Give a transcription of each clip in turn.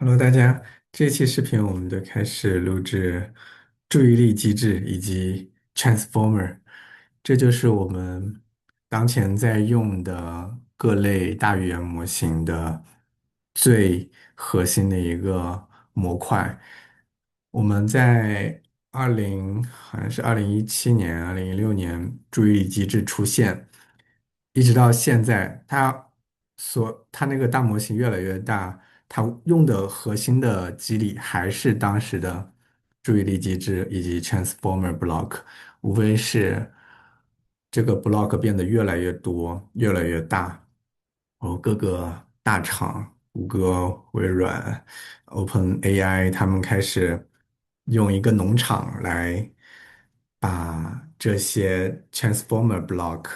Hello，大家，这期视频我们就开始录制注意力机制以及 transformer，这就是我们当前在用的各类大语言模型的最核心的一个模块。我们在好像是2017年、2016年注意力机制出现，一直到现在，它那个大模型越来越大。它用的核心的机理还是当时的注意力机制以及 transformer block，无非是这个 block 变得越来越多、越来越大，然后各个大厂，谷歌、微软、OpenAI，他们开始用一个农场来把这些 transformer block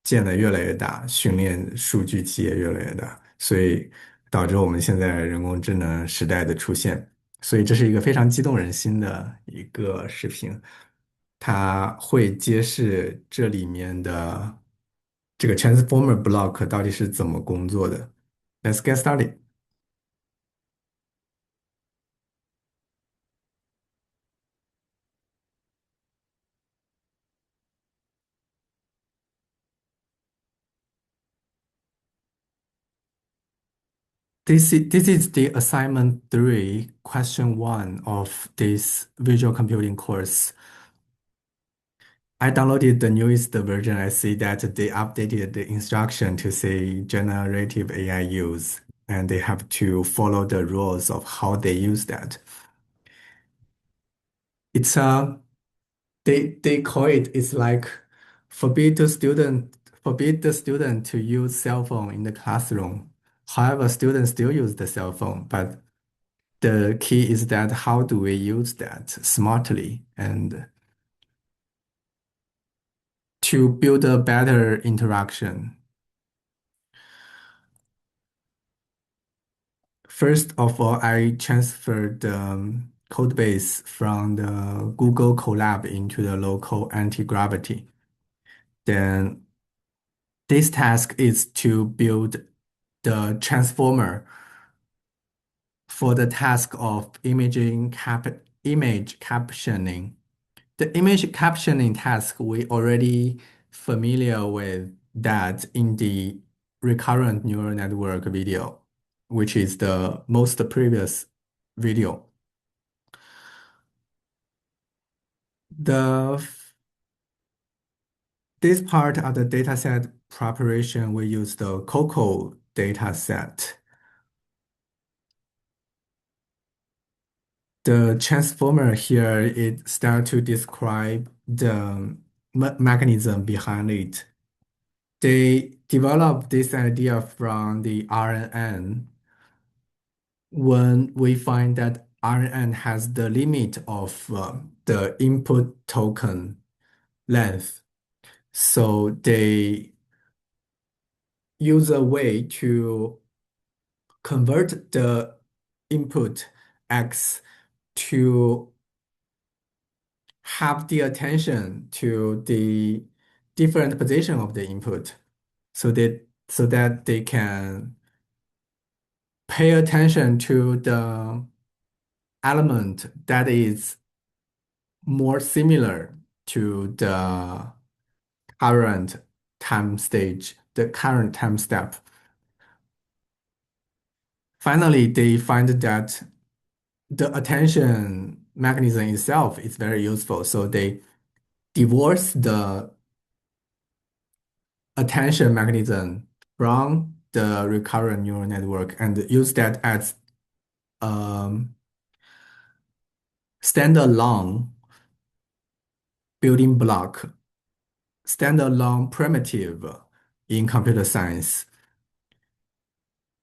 建得越来越大，训练数据集也越来越大，所以导致我们现在人工智能时代的出现。所以这是一个非常激动人心的一个视频，它会揭示这里面的这个 transformer block 到底是怎么工作的。Let's get started. This is the assignment 3, question 1 of this visual computing course. I downloaded the newest version. I see that they updated the instruction to say generative AI use, and they have to follow the rules of how they use that. It's they call it's like forbid the student forbid the student to use cell phone in the classroom. However, students still use the cell phone, but the key is that how do we use that smartly and to build a better interaction. First of all, I transferred the code base from the Google Colab into the local anti-gravity. Then this task is to build the transformer for the task of image captioning. The image captioning task, we already familiar with that in the recurrent neural network video, which is the most previous video. The This part of the dataset preparation, we use the COCO dataset. The transformer here, it start to describe the mechanism behind it. They developed this idea from the RNN when we find that RNN has the limit of the input token length. So they use a way to convert the input X to have the attention to the different position of the input so that they can pay attention to the element that is more similar to the current the current time step. Finally, they find that the attention mechanism itself is very useful. So they divorce the attention mechanism from the recurrent neural network and use that as um, standalone building block, standalone primitive in computer science.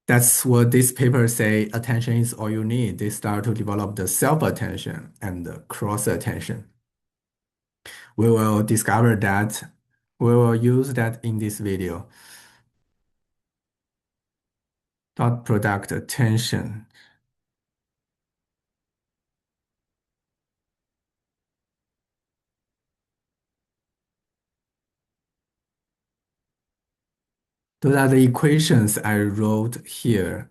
That's what this paper say, attention is all you need. They start to develop the self-attention and the cross-attention. We will discover that. We will use that in this video. Dot product attention. Those are the equations I wrote here.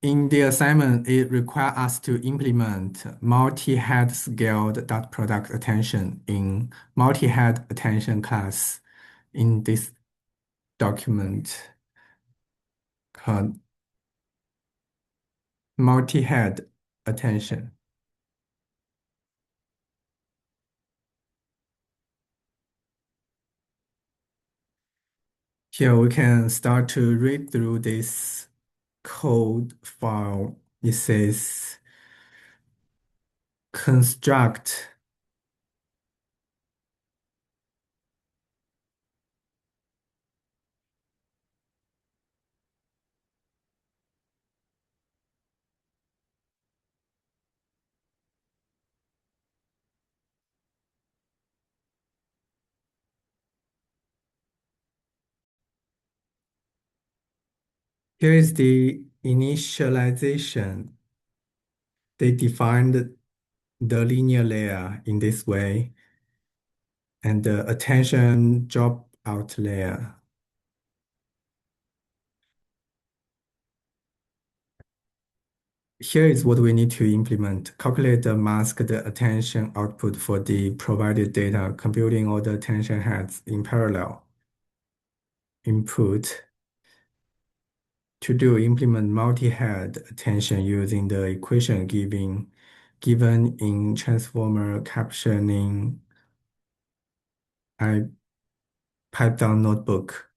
In the assignment, it requires us to implement multi-head scaled dot product attention in multi-head attention class in this document called multi-head attention. Here we can start to read through this code file. It says construct. Here is the initialization. They defined the linear layer in this way and the attention drop out layer. Here is what we need to implement. Calculate the masked attention output for the provided data, computing all the attention heads in parallel. Input. To do, implement multi-head attention using the equation given in transformer captioning I Python notebook.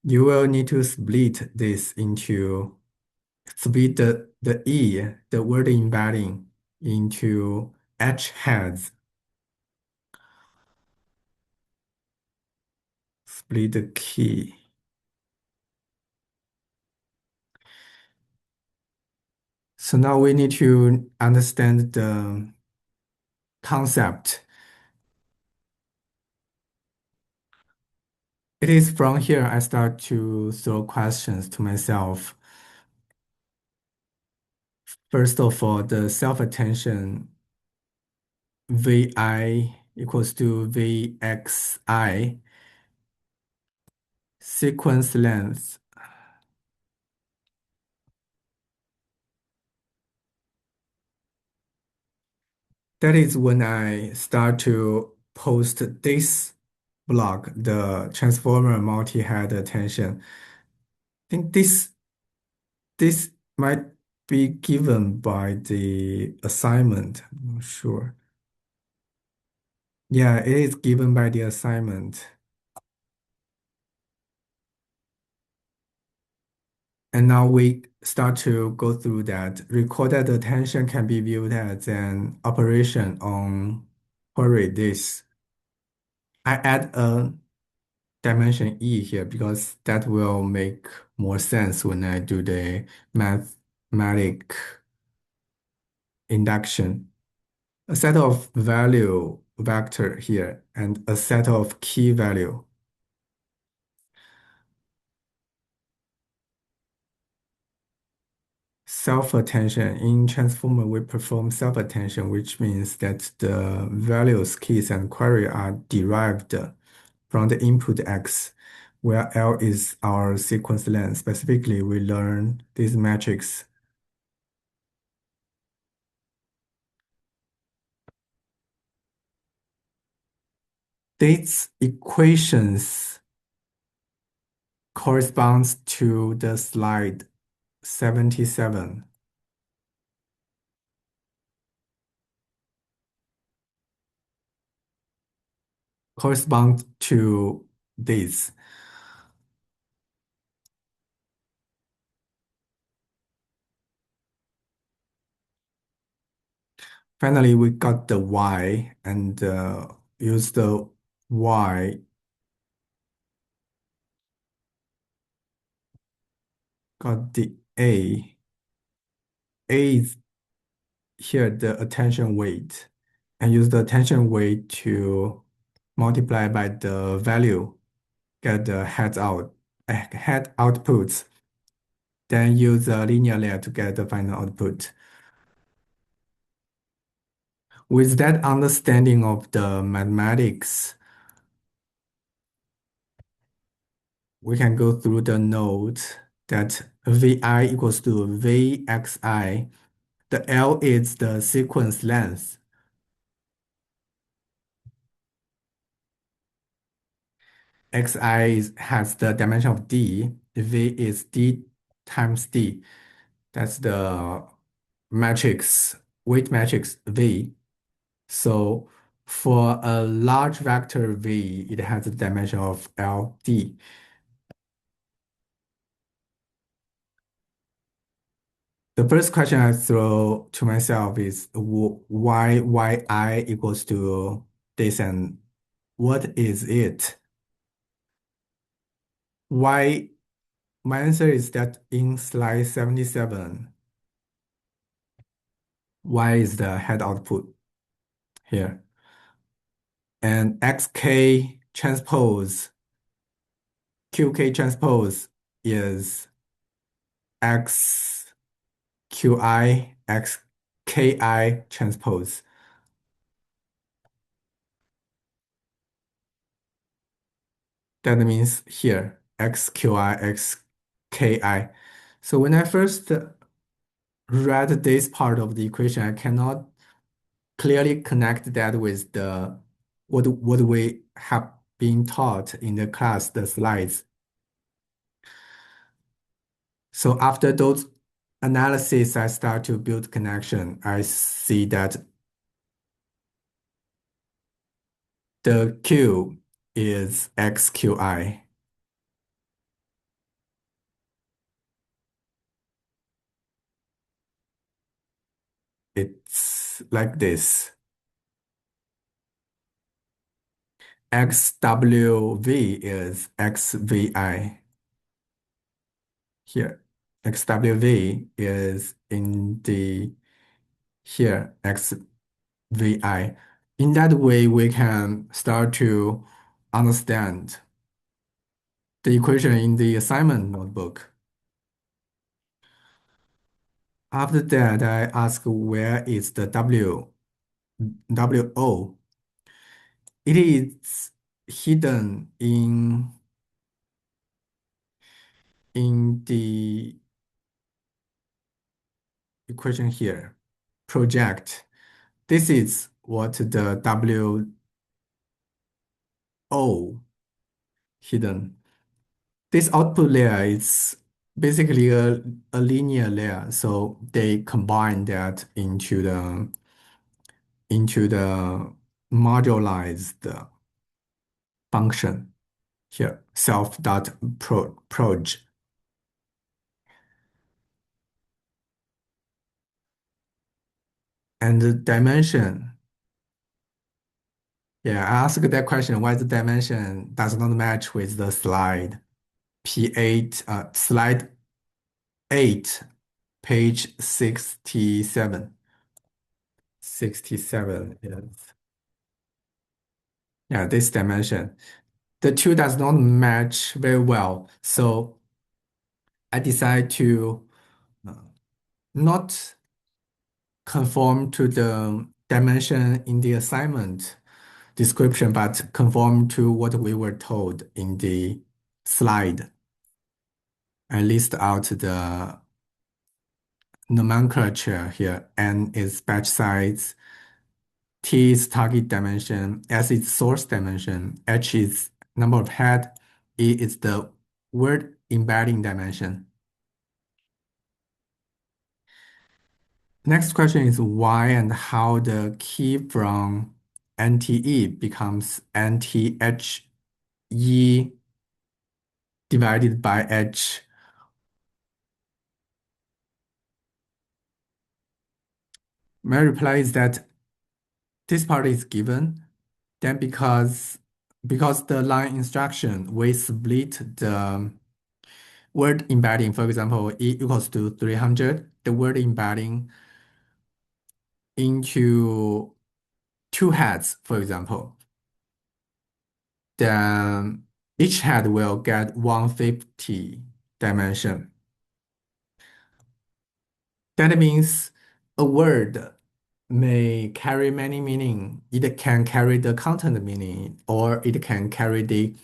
You will need to split this into split the E, the word embedding, into H heads. Split the key. So now we need to understand the concept. It is from here I start to throw questions to myself. First of all, the self-attention Vi equals to Vxi sequence length. That is when I start to post this block, the transformer multi-head attention. I think this might be given by the assignment. I'm not sure. Yeah, it is given by the assignment. And now we start to go through that. Recorded attention can be viewed as an operation on query this. I add a dimension E here because that will make more sense when I do the mathematic induction. A set of value vector here and a set of key value. Self-attention. In transformer, we perform self-attention, which means that the values, keys, and query are derived from the input X, where L is our sequence length. Specifically, we learn these metrics. These equations corresponds to the slide 77. Correspond to this. Finally, we got the Y and use the Y, got the A. A is here the attention weight, and use the attention weight to multiply by the value, get the head outputs, then use the linear layer to get the final output. With that understanding of the mathematics, we can go through the nodes that vi equals to vxi. The L is the sequence length. Has the dimension of d. V is d times d. That's the matrix, weight matrix V. So for a large vector V, it has a dimension of LD. The first question I throw to myself is why yi equals to this and what is it? Why? My answer is that in slide 77, y is the head output here. And xk transpose, qk transpose is xqi transpose. That means here xqi. So when I first read this part of the equation, I cannot clearly connect that with the what we have been taught in the class, the slides. So after those analysis, I start to build connection. I see that the Q is XQI. It's like this. XWV is XVI. Here, XWV is in the here, XVI. In that way, we can start to understand the equation in the assignment notebook. After that, I ask where is the WO? It is hidden in the equation here. Project. This is what the WO hidden. This output layer is basically a linear layer, so they combine that into the modularized function here, self.proj. And the dimension, yeah, I asked that question, why the dimension does not match with the slide P8, slide 8, page 67. 67, yes. Yeah, this dimension. The two does not match very well, so I decide to uh, not conform to the dimension in the assignment description, but conform to what we were told in the slide. I list out the nomenclature here. N is batch size, T is target dimension, S is source dimension, H is number of head, E is the word embedding dimension. Next question is why and how the key from NTE becomes NTHE divided by H. My reply is that this part is given, then because the line instruction, we split the word embedding. For example, E equals to 300, the word embedding into two heads, for example. Then each head will get 150 dimension. That means a word may carry many meaning. It can carry the content meaning, or it can carry the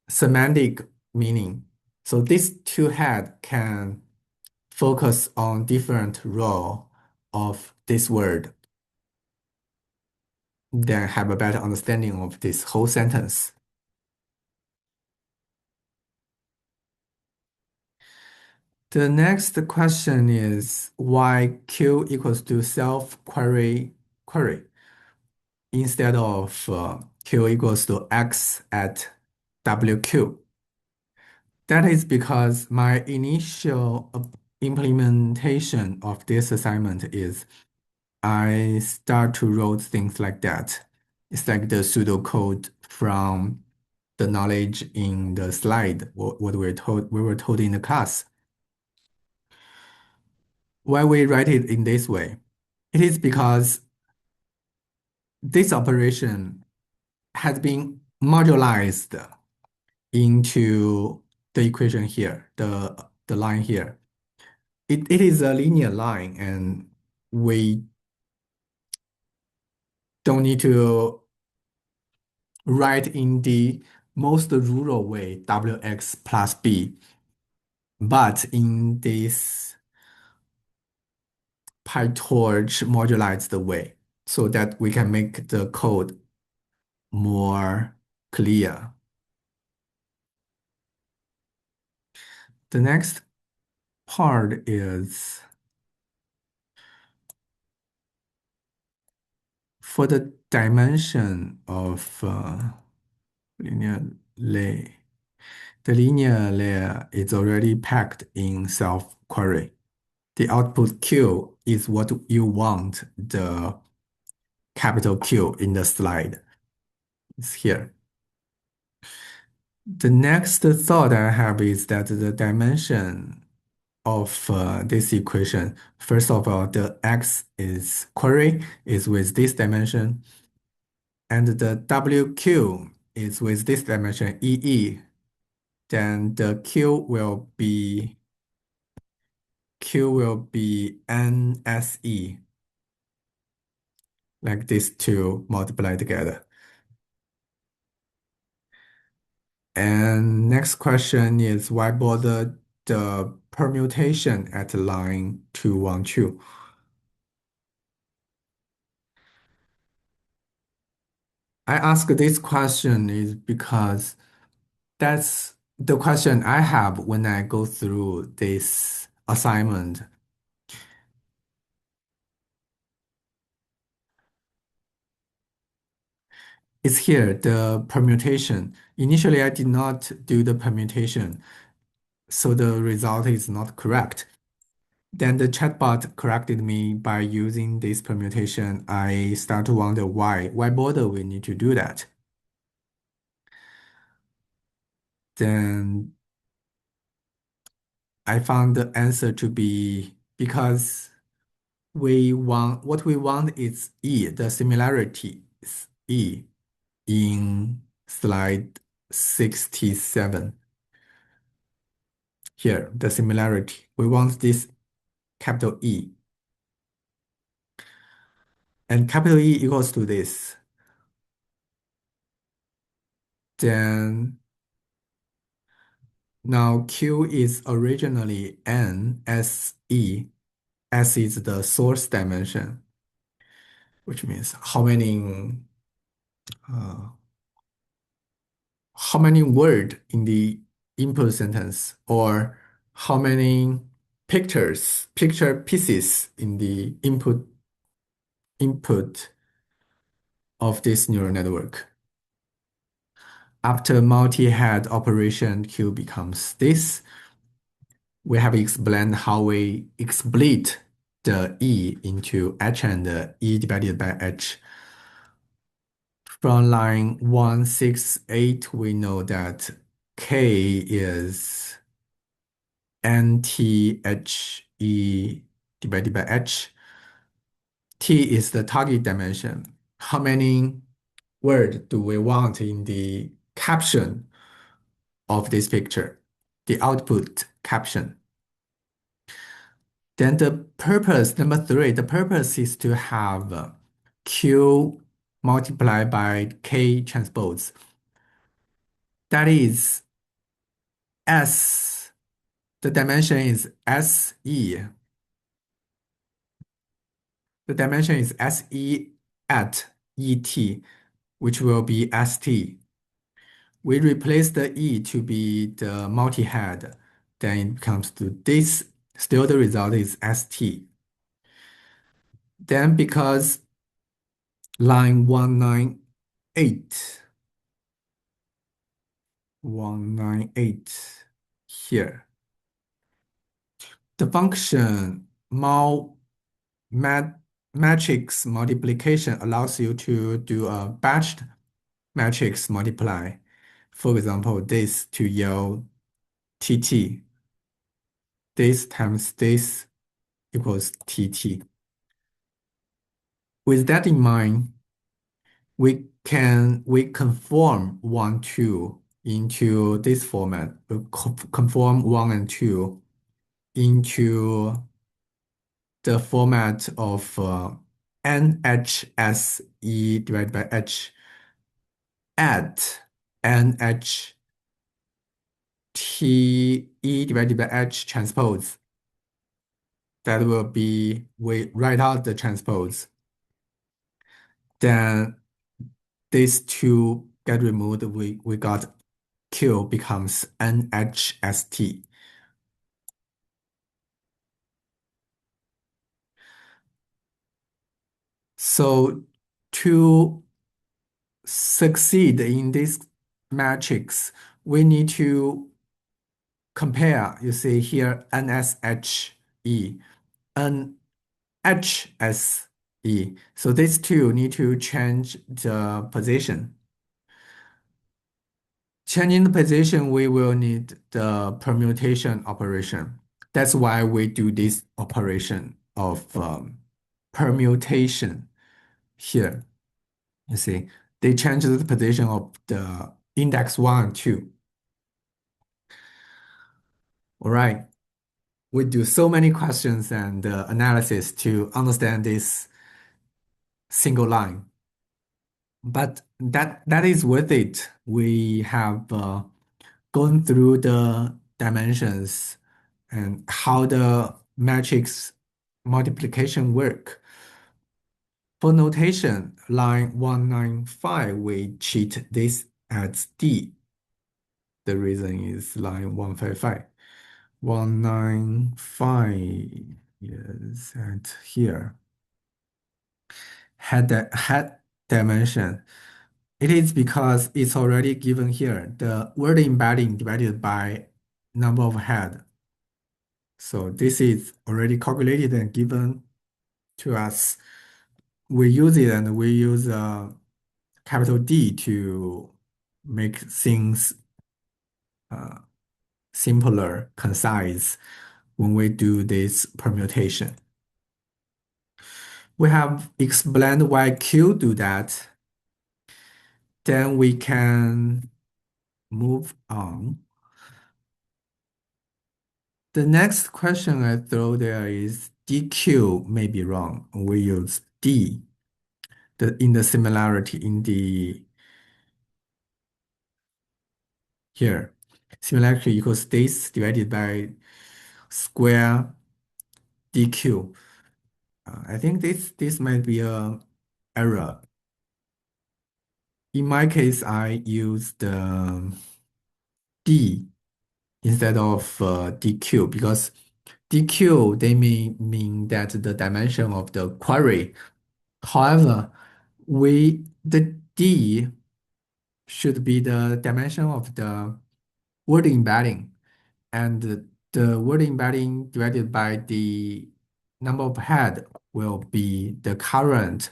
semantic meaning. So these two heads can focus on different role of this word, then have a better understanding of this whole sentence. The next question is why Q equals to self-query instead of Q equals to X at WQ. That is because my initial implementation of this assignment is I start to wrote things like that. It's like the pseudocode from the knowledge in the slide, what we were told in the class. Why we write it in this way? It is because this operation has been modularized into the equation here, the line here. It is a linear line, and we don't need to write in the most rural way, Wx plus b. But in this PyTorch modularized way, so that we can make the code more clear. The next part is for the dimension of linear layer. The linear layer is already packed in self-query. The output Q is what you want the capital Q in the slide. It's here. The next thought I have is that the dimension of this equation, first of all, the X is query is with this dimension, and the WQ is with this dimension EE, then the Q will be NSE, like these two multiply together. And next question is why bother the permutation at line 212? I ask this question is because that's the question I have when I go through this assignment. It's here, the permutation. Initially, I did not do the permutation, so the result is not correct. Then the chatbot corrected me by using this permutation. I start to wonder why. Why bother we need to do that? Then I found the answer to be because what we want is E, the similarity is E in slide 67. Here, the similarity. We want this capital E. And capital E equals to this. Then now Q is originally N S E. S is the source dimension, which means uh, how many word in the input sentence, or how many picture pieces in the input of this neural network. After multi-head operation, Q becomes this. We have explained how we split the E into H and E divided by H. From line 168, we know that K is NTHE divided by H. T is the target dimension. How many words do we want in the caption of this picture? The output caption. Then the purpose, number three, the purpose is to have Q multiplied by K transpose. That is S The dimension is SE. The dimension is SE at ET, which will be ST. We replace the E to be the multi-head. Then it comes to this. Still, the result is ST. Then because line 198 here, the function mat matrix multiplication allows you to do a batched matrix multiply. For example, this to yield TT. This times this equals TT. With that in mind, we conform 1, 2 into this format. We conform 1 and 2 into the format of NHSE divided by H at NHTE divided by H transpose. That will be, we write out the transpose. Then these two get removed. We got Q becomes NHST. So to succeed in this matrix, we need to compare. You see here NSHE, NHSE. So these two need to change the position. Changing the position, we will need the permutation operation. That's why we do this operation of permutation here. You see, they change the position of the index 1 and 2. All right. We do so many questions and analysis to understand this single line. But that is worth it. We have gone through the dimensions and how the matrix multiplication work. For notation, line 195, we treat this as D. The reason is line 155. 195 is at here. Head dimension. It is because it's already given here, the word embedding divided by number of head. So this is already calculated and given to us. We use it and we use capital D to make things uh, simpler, concise when we do this permutation. We have explained why Q do that. Then we can move on. The next question I throw there is DQ may be wrong. We use D in the similarity in the here. Similarity equals this divided by square DQ. I think this might be a error. In my case, I use the D instead of DQ because DQ they may mean that the dimension of the query. However, the D should be the dimension of the word embedding, and the word embedding divided by the number of head will be the current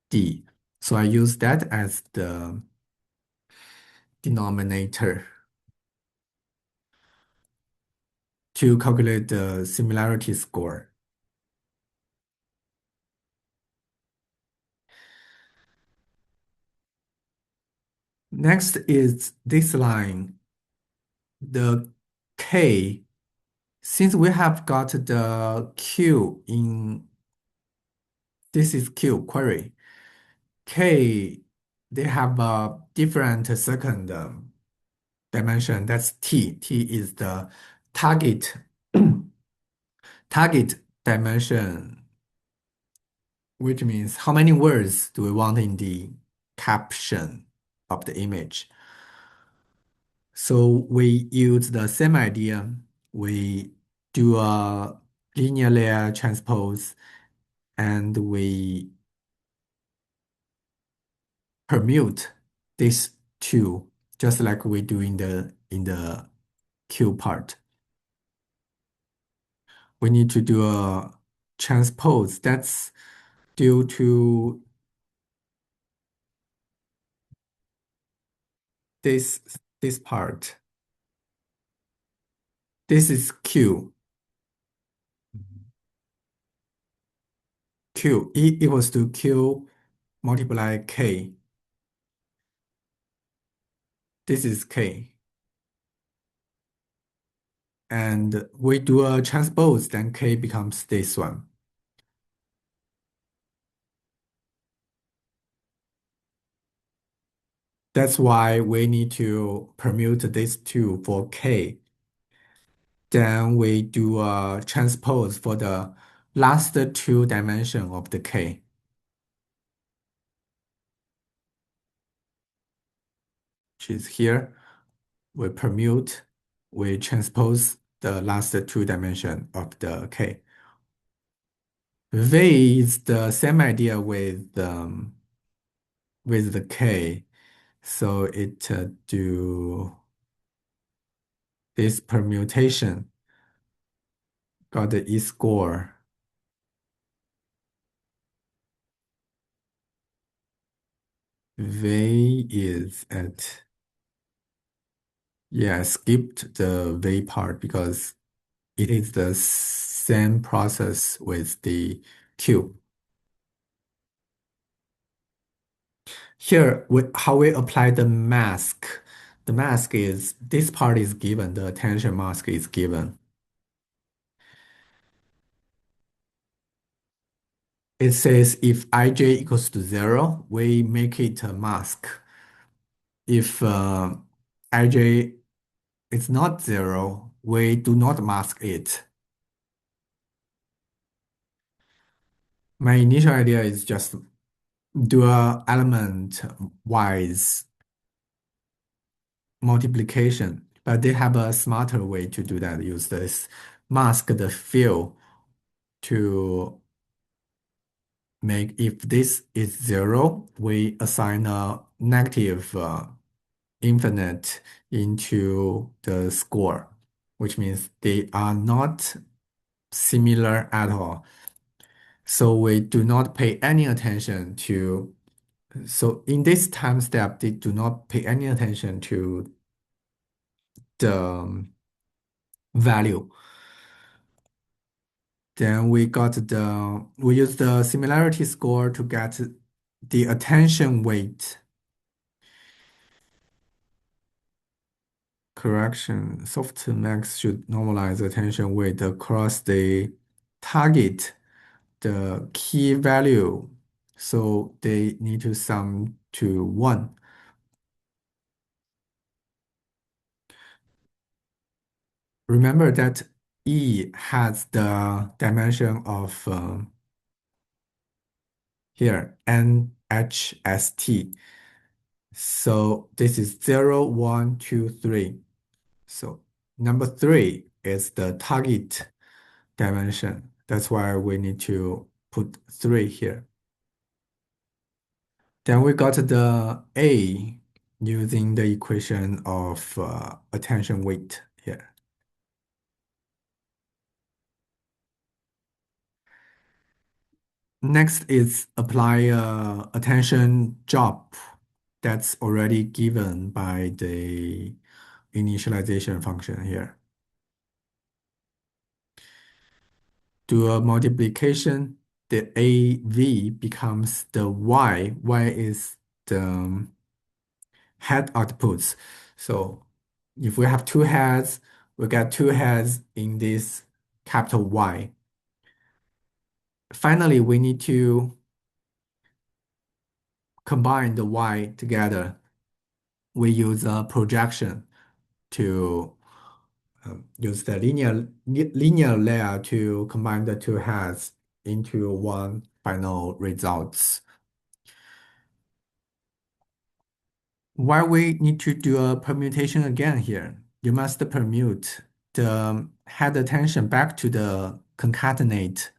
D. So I use that as the denominator to calculate the similarity score. Next is this line, the K. Since we have got the Q in, this is Q query. K, they have a different second dimension. That's T. T is the target target dimension, which means how many words do we want in the caption of the image. So we use the same idea. We do a linear layer transpose and we permute these two, just like we do in the Q part. We need to do a transpose. That's due to this this part. This is Q. Q E equals to Q multiply K. This is K. And we do a transpose, then K becomes this one. That's why we need to permute these two for K. Then we do a transpose for the last two dimension of the K. Which is here. We permute, we transpose the last two dimension of the K. V is the same idea with the K. So it do this permutation, got the E score. V is at, yeah, skipped the V part because it is the same process with the Q. Here, how we apply the mask. The mask is, this part is given, the attention mask is given. It says if ij equals to 0, we make it a mask. If ij is not 0, we do not mask it. My initial idea is just do a element wise multiplication, but they have a smarter way to do that. Use this mask the fill to make, if this is 0, we assign a negative infinite into the score, which means they are not similar at all. So we do not pay any attention to, so in this time step, they do not pay any attention to the value. Then we use the similarity score to get the attention weight. Correction, softmax should normalize attention weight across the target, the key value. So they need to sum to 1. Remember that E has the dimension of here, NHST. So this is 0, 1, 2, 3. So number 3 is the target dimension. That's why we need to put 3 here. Then we got the A using the equation of attention weight here. Next is apply attention drop that's already given by the initialization function here. Do a multiplication, the AV becomes the Y. Y is the head outputs. So if we have two heads, we get two heads in this capital Y. Finally, we need to combine the Y together. We use a projection to use the linear layer to combine the two heads into one final results. Why we need to do a permutation again here? You must permute the head attention back to the concatenate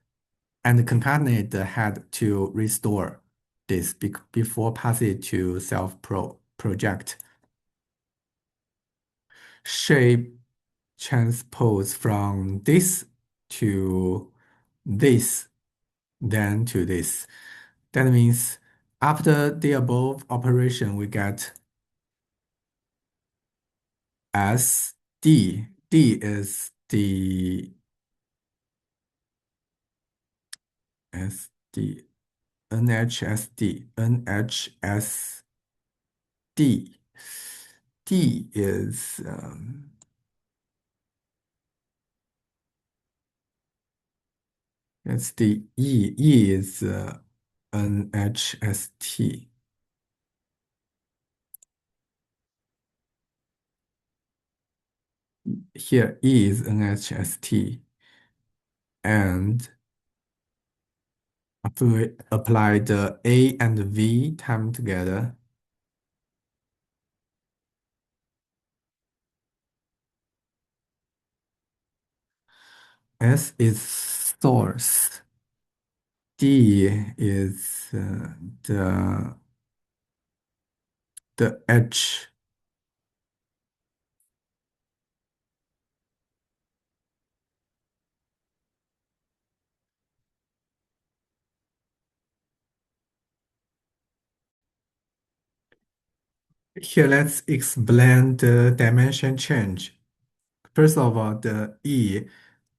and concatenate the head to restore this before passing it to self project. Shape transpose from this to this, then to this. That means after the above operation, we get S D. D is the S D NHSD NHSD. D is it's the E. E is NHST. Here E is NHST, and apply the A and V time together. S is source. D is the edge. Here, let's explain the dimension change. First of all, the E,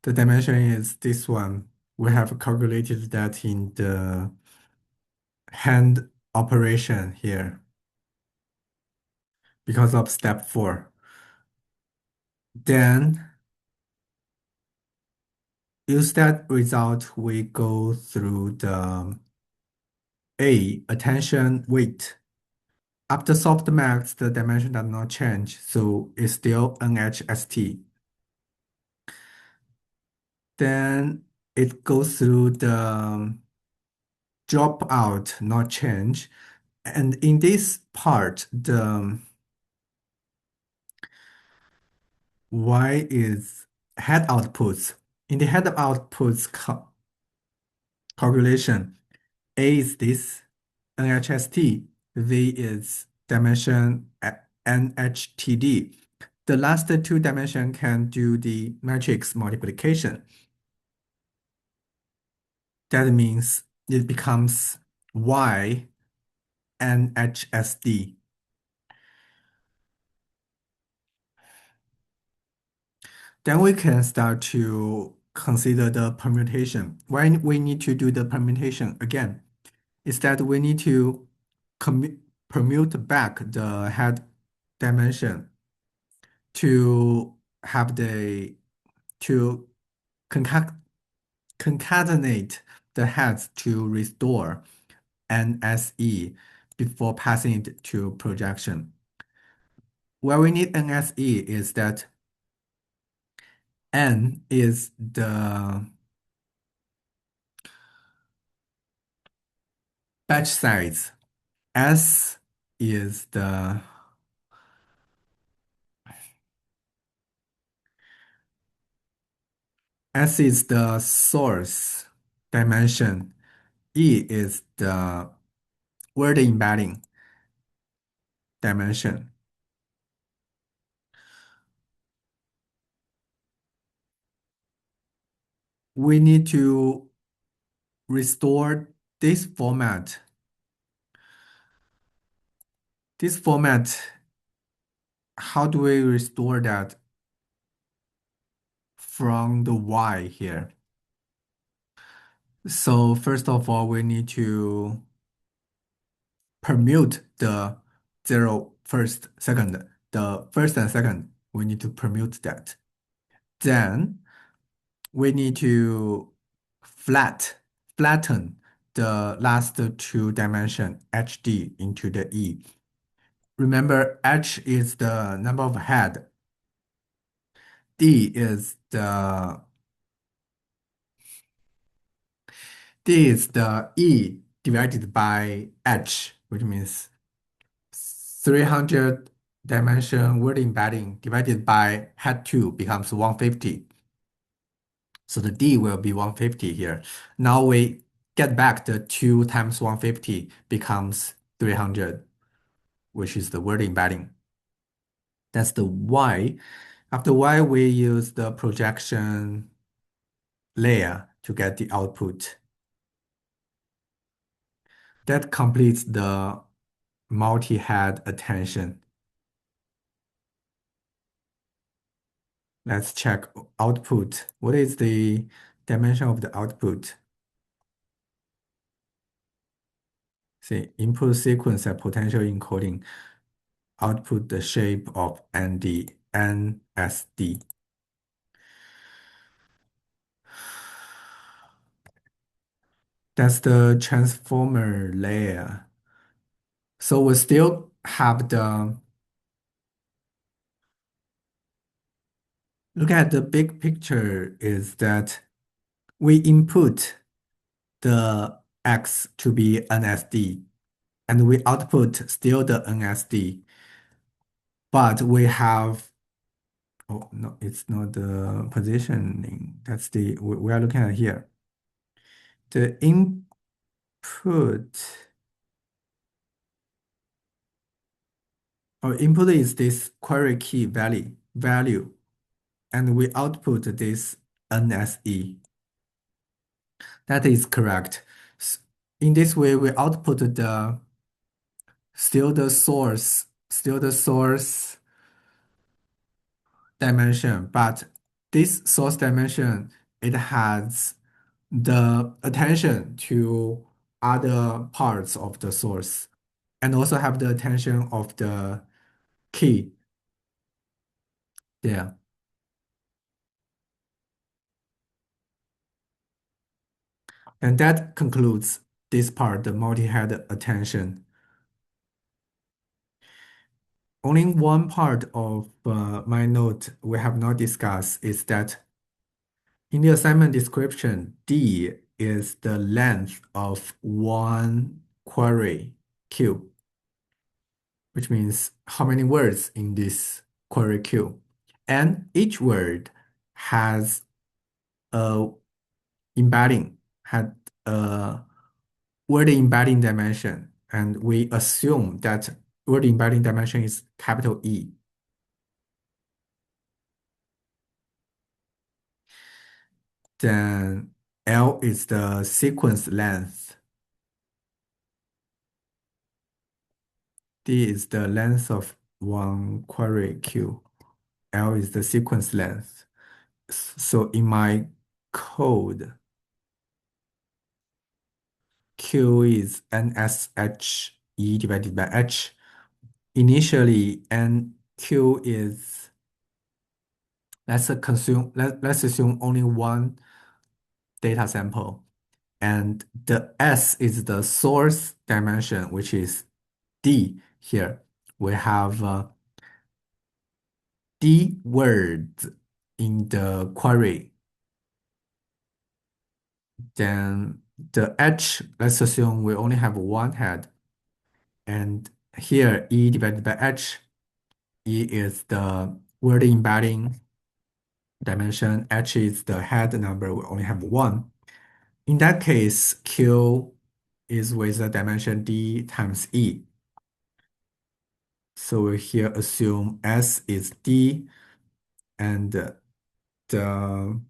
the dimension is this one. We have calculated that in the hand operation here because of step 4. Then use that result, we go through the A, attention weight. After softmax, the dimension does not change, so it's still NHST. Then it goes through the dropout, not change. And in this part, the Y is head outputs. In the head outputs calculation, A is this NHST, V is dimension NHTD. The last two dimension can do the matrix multiplication. That means it becomes Y NHSD. Then we can start to consider the permutation. Why we need to do the permutation again is that we need to permute back the head dimension to have to concatenate the heads to restore NSE before passing it to projection. Why we need NSE is that N is the batch size. S is the source dimension. E is the word embedding dimension. We need to restore this format. This format, how do we restore that from the Y here? So first of all, we need to permute the 0, first, second. The first and second, we need to permute that. Then we need to flatten the last two dimension HD into the E. Remember, H is the number of head. D is the D is the E divided by H, which means 300 dimension word embedding divided by head 2 becomes 150. So the D will be 150 here. Now we get back the 2 times 150 becomes 300, which is the word embedding. That's the Y. After Y, we use the projection layer to get the output. That completes the multi-head attention. Let's check output. What is the dimension of the output? See, input sequence and potential encoding. Output the shape of NSD. That's the transformer layer. So we still have the, look at the big picture is that we input the X to be NSD and we output still the NSD, but we have, oh no, it's not the positioning. That's the, we are looking at here. The input, or input is this query key value, and we output this NSE. That is correct. In this way, we output the still the source dimension, but this source dimension, it has the attention to other parts of the source and also have the attention of the key there. And that concludes this part, the multi-head attention. Only one part of my note we have not discussed is that in the assignment description, D is the length of one query queue, which means how many words in this query queue. And each word has a embedding, had a word embedding dimension, and we assume that word embedding dimension is capital E. Then L is the sequence length. D is the length of one query queue. L is the sequence length. So in my code, Q is NSHE divided by H. Initially, and Q is, let's assume only one data sample. And the S is the source dimension, which is D here. We have D words in the query. Then the H, let's assume we only have one head. And here, E divided by H, E is the word embedding dimension, H is the head number, we only have one. In that case, Q is with the dimension D times E. So we here assume S is D and the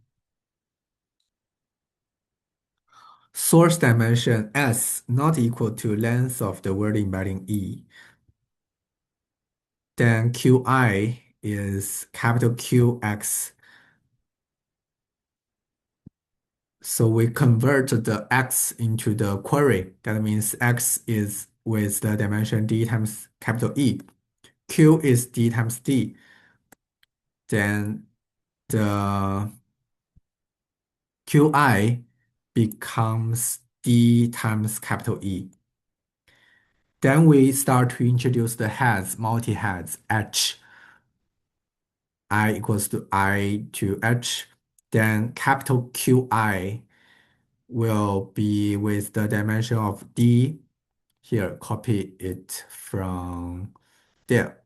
source dimension S not equal to length of the word embedding E. Then Qi is capital QX. So we convert the X into the query. That means X is with the dimension D times capital E. Q is D times D. Then the Qi becomes D times capital E. Then we start to introduce the heads, multi-heads, H. I equals to I to H, then capital QI will be with the dimension of D. Here, copy it from there.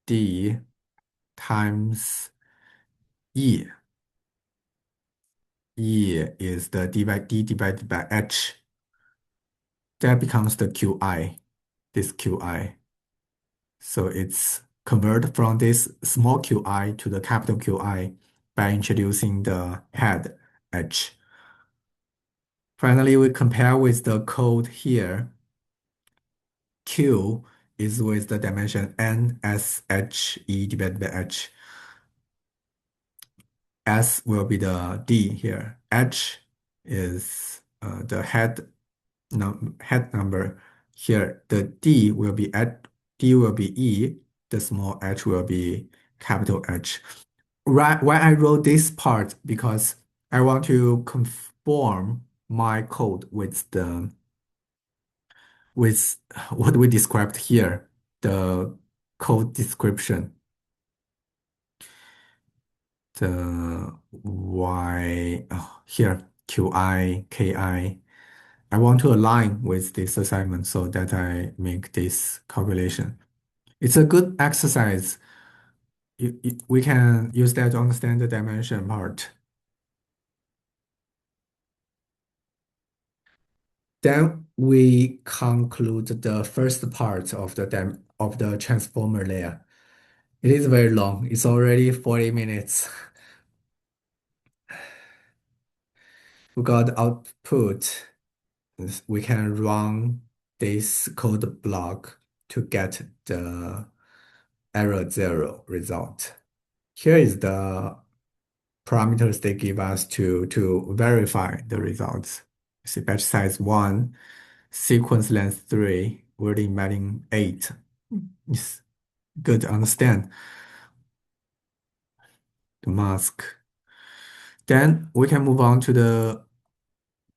D times E. E is the d by d divided by H. That becomes the QI, this QI. So it's convert from this small QI to the capital QI by introducing the head H. Finally, we compare with the code here. Q is with the dimension n s h e divided by h. S will be the d here. H is the head number here. The d will be e. The small h will be capital H. Right, why I wrote this part because I want to conform my code with what we described here, the code description, the here, QI, KI. I want to align with this assignment so that I make this calculation. It's a good exercise. We can use that to understand the dimension part. Then we conclude the first part of the transformer layer. It is very long. It's already 40 minutes. We got output. We can run this code block to get the error zero result. Here is the parameters they give us to verify the results. See batch size 1, sequence length 3, word embedding 8. It's good to understand the mask. Then we can move on to the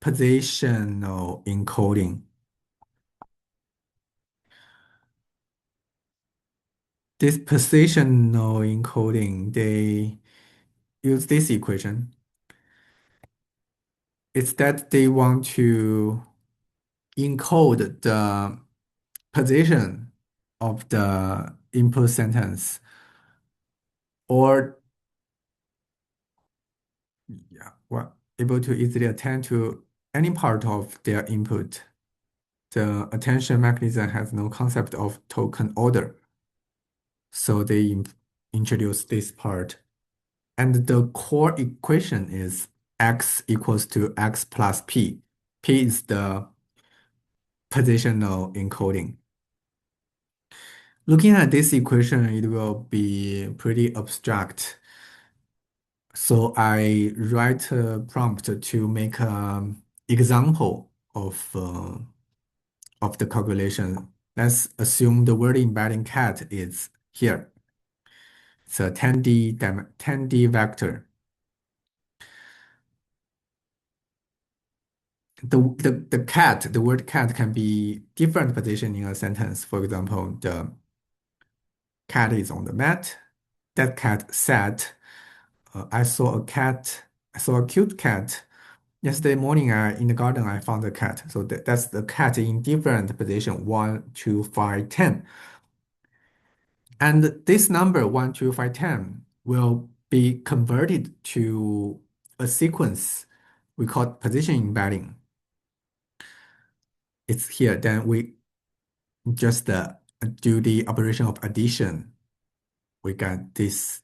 positional encoding. This positional encoding, they use this equation. It's that they want to encode the position of the input sentence or well, able to easily attend to any part of their input. The attention mechanism has no concept of token order. So they introduce this part. And the core equation is x equals to x plus p. P is the positional encoding. Looking at this equation, it will be pretty abstract. So I write a prompt to make an example of the calculation. Let's assume the word embedding cat is here. It's a 10D vector. The word cat can be different position in a sentence. For example, the cat is on the mat. That cat sat. I saw a cat. I saw a cute cat. Yesterday morning, in the garden, I found a cat. So that's the cat in different position, 1, 2, 5, 10. And this number, 1, 2, 5, 10, will be converted to a sequence we call position embedding. It's here. Then we just do the operation of addition. We got this.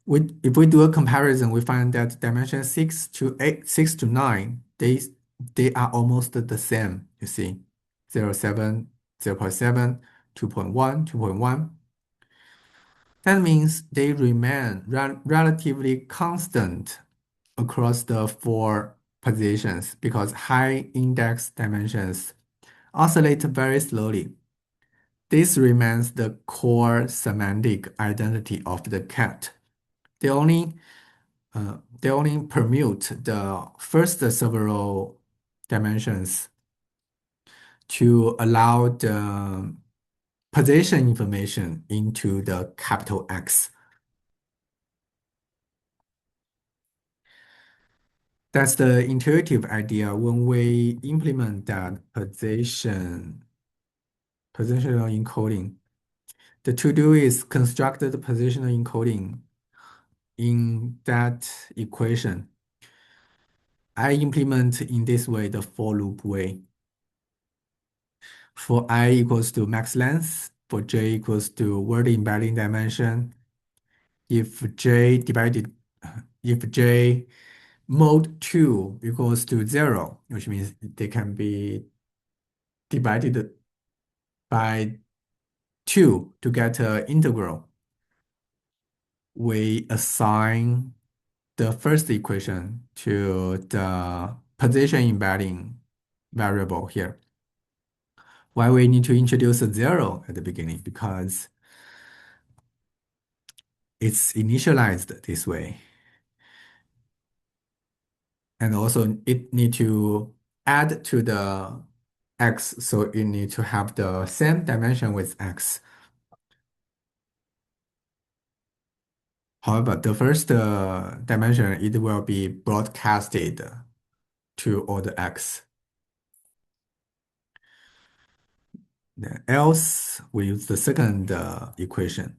If we do a comparison, we find that dimension 6 to 8, 6 to 9, they are almost the same. You see, 0, 7, 0.7, 2.1, 2.1. That means they remain relatively constant across the four positions because high index dimensions oscillate very slowly. This remains the core semantic identity of the cat. They only permute the first several dimensions to allow the position information into the capital X. That's the intuitive idea when we implement that positional encoding. The to-do is construct the positional encoding in that equation. I implement in this way the for loop way. For I equals to max length, for j equals to word embedding dimension. If j mode 2 equals to 0, which means they can be divided by 2 to get an integral, we assign the first equation to the position embedding variable here. Why we need to introduce a 0 at the beginning? Because it's initialized this way. And also it need to add to the x, so it need to have the same dimension with x. However, the first dimension, it will be broadcasted to all the x. Else, we use the second equation.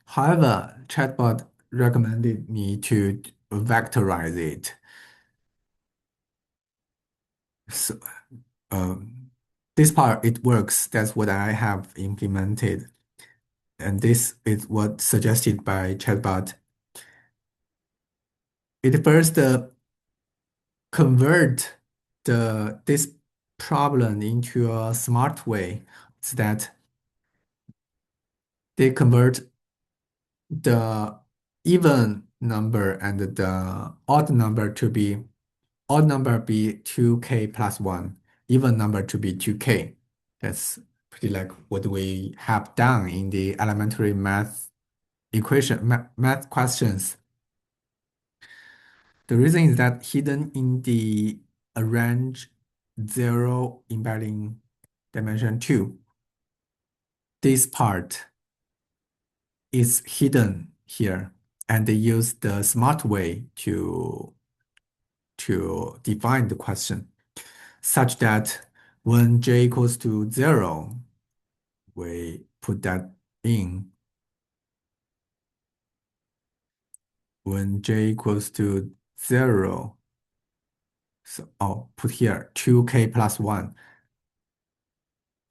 However, chatbot recommended me to vectorize it. So, um, this part, it works. That's what I have implemented. And this is what suggested by chatbot. It first convert this problem into a smart way, so that they convert the even number and the odd number be 2k plus 1, even number to be 2k. That's pretty like what we have done in the elementary math questions. The reason is that hidden in the arrange 0 embedding dimension 2, this part is hidden here, and they use the smart way to define the question such that when j equals to 0, we put that in. When j equals to 0, so I'll put here 2k plus 1.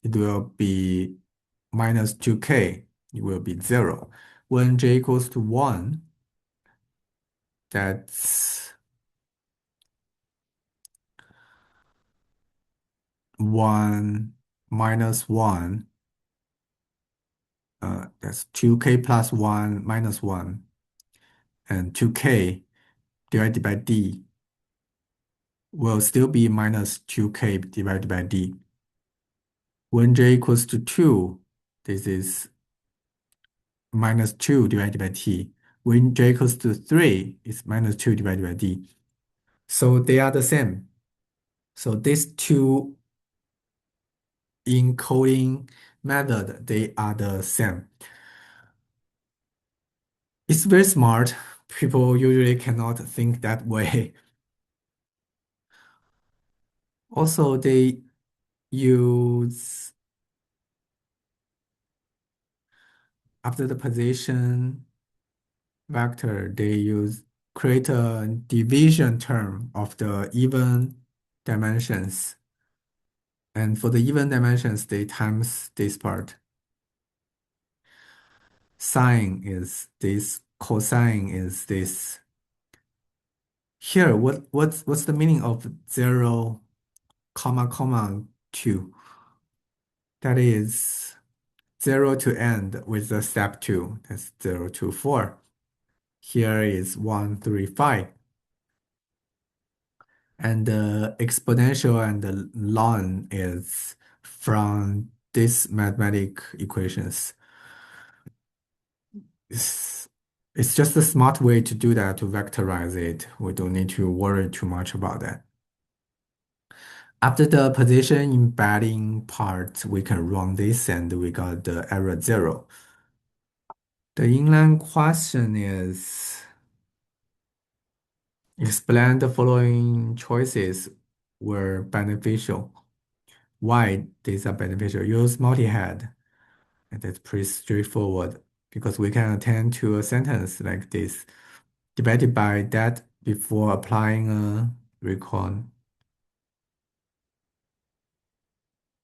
It will be minus 2k. It will be 0. When j equals to 1, that's 1 minus 1. That's 2k plus 1 minus 1. And 2k divided by d will still be minus 2k divided by d. When j equals to 2, this is minus 2 divided by t. When j equals to 3, it's minus 2 divided by d. So they are the same. So these two encoding method, they are the same. It's very smart. People usually cannot think that way. Also, they use after the position vector, they use create a division term of the even dimensions. And for the even dimensions, they times this part. Sine is this, cosine is this. Here, what's the meaning of 0, comma, comma, 2? That is 0 to end with the step 2. That's 0 to 4. Here is 1, 3, 5. And the exponential and the ln is from these mathematic equations. It's, it's just a smart way to do that, to vectorize it. We don't need to worry too much about that. After the position embedding part, we can run this and we got the error zero. The inline question is explain the following choices were beneficial. Why these are beneficial? Use multi-head. And that's pretty straightforward because we can attend to a sentence like this. Divided by that before applying a recon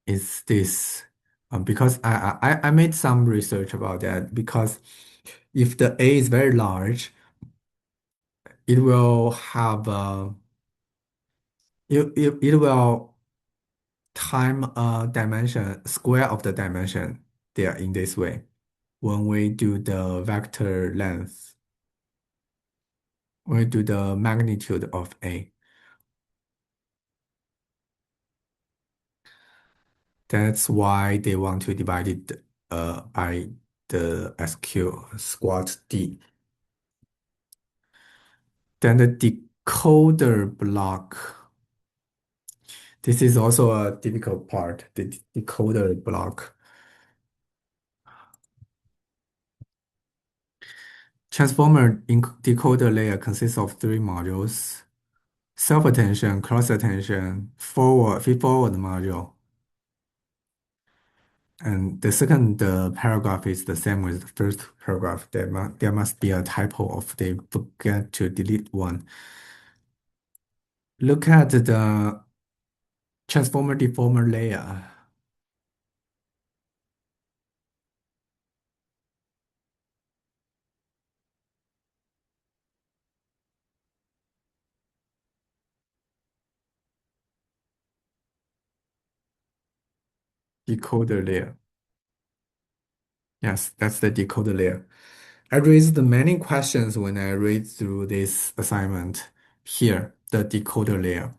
is this. Because I made some research about that because if the A is very large, it will have it will time a dimension square of the dimension there in this way when we do the vector length, when we do the magnitude of A. That's why they want to divide it by the SQ squat D. Then the decoder block. This is also a difficult part, the decoder block. Transformer decoder layer consists of three modules: self-attention, cross-attention, feed-forward module. And the second paragraph is the same with the first paragraph. There must be a typo of they forget to delete one. Look at the transformer deformer layer. Decoder layer. Yes, that's the decoder layer. I raised many questions when I read through this assignment. Here, the decoder layer.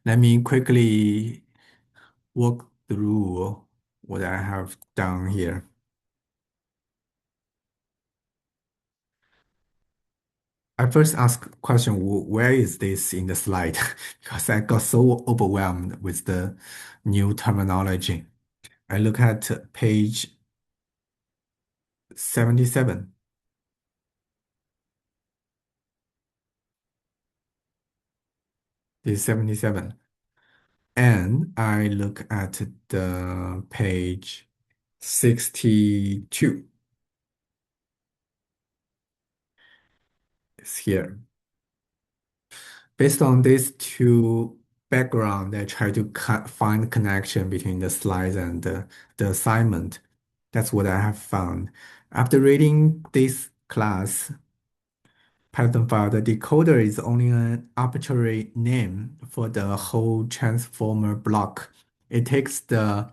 Let me quickly walk through what I have done here. I first asked question, where is this in the slide? Because I got so overwhelmed with the new terminology. I look at page 77. This is 77. And I look at the page 62. It's here. Based on these two background, I try to find connection between the slides and the assignment. That's what I have found. After reading this class Python file, the decoder is only an arbitrary name for the whole transformer block. It takes the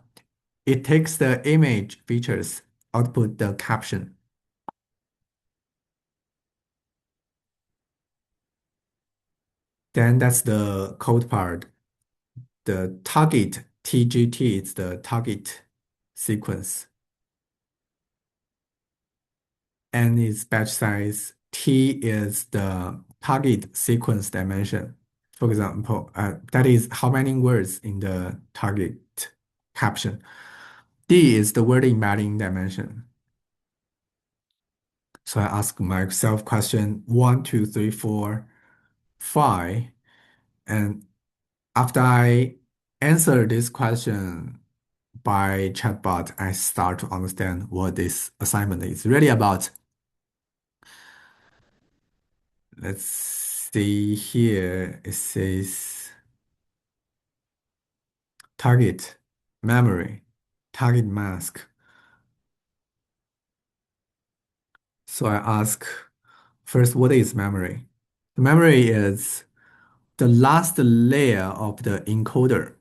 image features, output the caption. Then that's the code part. The target TGT is the target sequence. N is batch size. T is the target sequence dimension. For example, that is how many words in the target caption. D is the word embedding dimension. So I ask myself question 1, 2, 3, 4, 5. And after I answer this question by chatbot, I start to understand what this assignment is really about. Let's see here. It says target, memory, target mask. So I ask first, what is memory? The memory is the last layer of the encoder,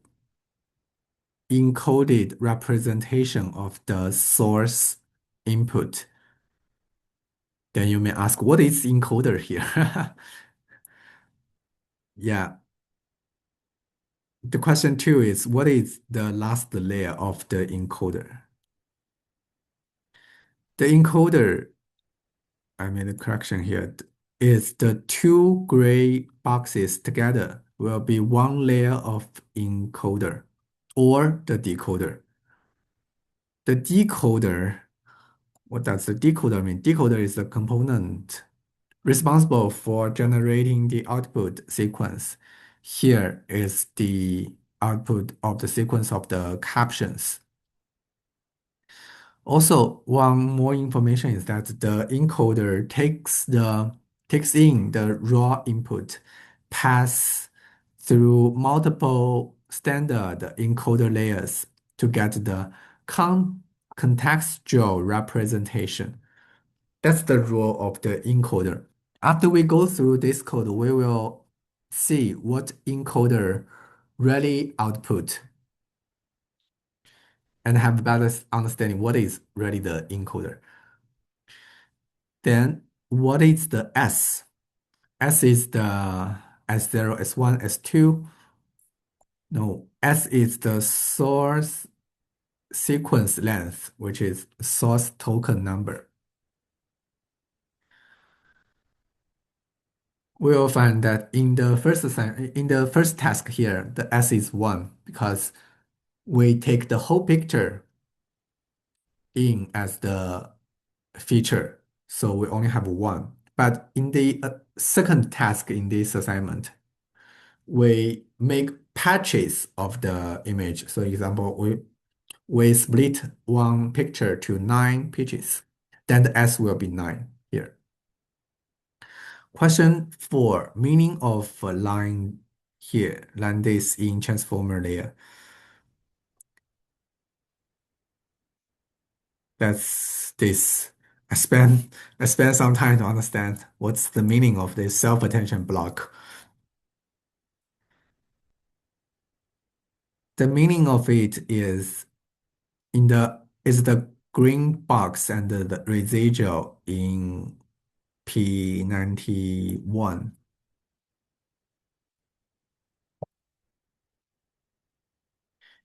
encoded representation of the source input. Then you may ask, what is encoder here? Yeah. The question two is, what is the last layer of the encoder? The encoder, I made a correction here, is the two gray boxes together will be one layer of encoder or the decoder. The decoder, what does the decoder mean? Decoder is the component responsible for generating the output sequence. Here is the output of the sequence of the captions. Also, one more information is that the encoder takes in the raw input, pass through multiple standard encoder layers to get the contextual representation. That's the role of the encoder. After we go through this code, we will see what encoder really output and have a better understanding what is really the encoder. Then what is the S? S is the S0, S1, S2. No, S is the source sequence length, which is source token number. We will find that in the first task here, the S is 1 because we take the whole picture in as the feature, so we only have 1. But in the second task in this assignment, we make patches of the image. So example, we split one picture to 9 pitches. Then the S will be 9 here. Question 4, meaning of a line here, line this in transformer layer. That's this. I spent some time to understand what's the meaning of this self-attention block. The meaning of it is the green box and the residual in P91.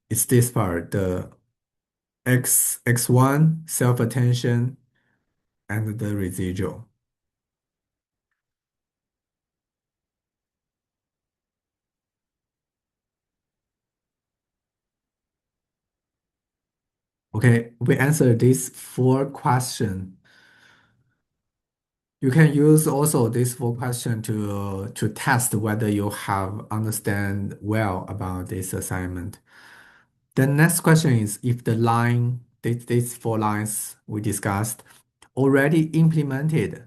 It's this part, the X1 self-attention and the residual. Okay, we answered these 4 questions. You can use also these 4 questions to test whether you have understand well about this assignment. The next question is if the line, these 4 lines we discussed, already implemented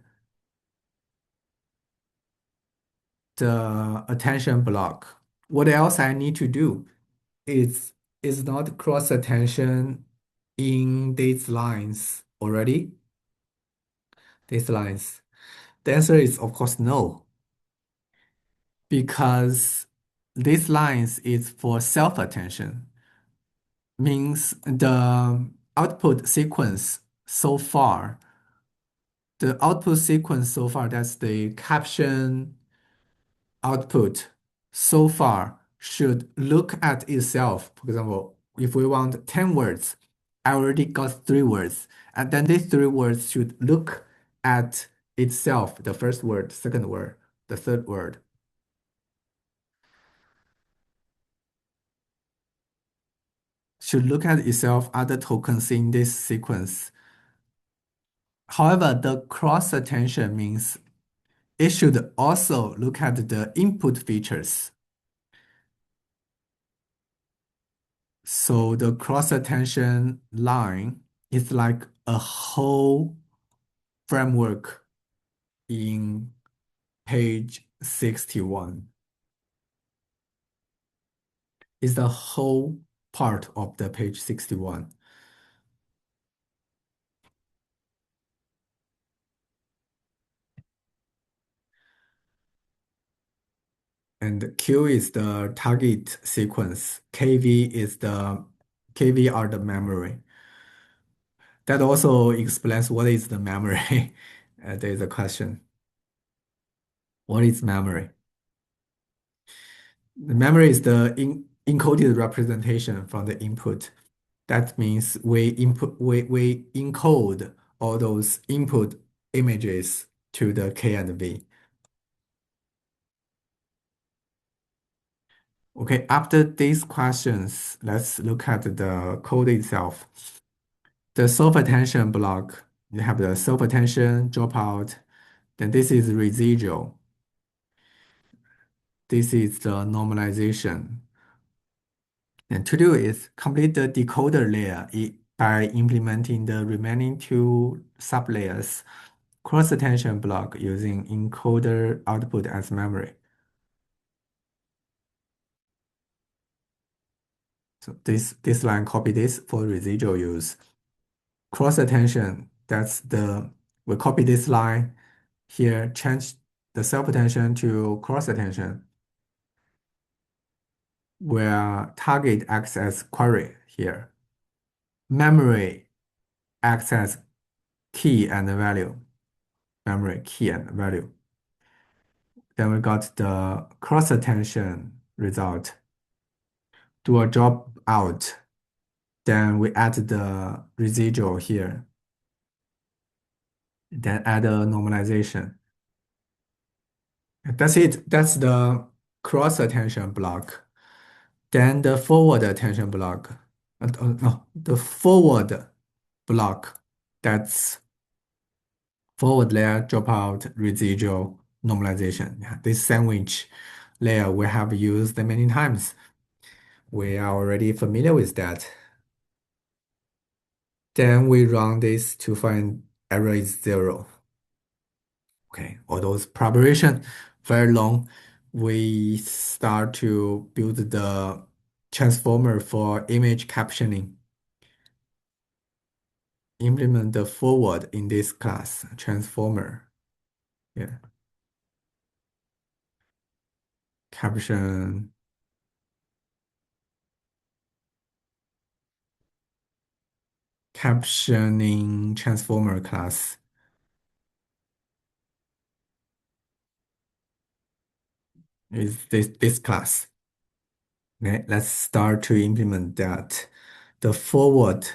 the attention block, what else I need to do? Is not cross attention in these lines already? These lines. The answer is of course no, because these lines is for self-attention, means the output sequence so far, that's the caption output so far should look at itself. For example, if we want 10 words, I already got 3 words, and then these 3 words should look at itself, the first word, second word, the third word. Should look at itself other tokens in this sequence. However, the cross attention means it should also look at the input features. So the cross attention line is like a whole framework in page 61. It's the whole part of the page 61. And Q is the target sequence. KV are the memory. That also explains what is the memory. There is a question. What is memory? The memory is the encoded representation from the input. That means we encode all those input images to the K and V. Okay, after these questions, let's look at the code itself. The self-attention block, you have the self-attention dropout, then this is residual. This is the normalization. And to do is complete the decoder layer by implementing the remaining two sublayers, cross-attention block using encoder output as memory. So this line, copy this for residual use. Cross attention, we copy this line here, change the self attention to cross attention, where target acts as query here. Memory acts as key and value. Memory, key and value. Then we got the cross attention result. Do a drop out. Then we add the residual here. Then add a normalization. That's it. That's the cross attention block. Then the forward attention block. No, the forward block. That's forward layer, dropout, residual, normalization. Yeah, this sandwich layer we have used many times. We are already familiar with that. Then we run this to find error is zero. Okay, all those preparation very long. We start to build the transformer for image captioning. Implement the forward in this class, transformer. Yeah, caption, captioning transformer class is this class. Okay, let's start to implement that. The forward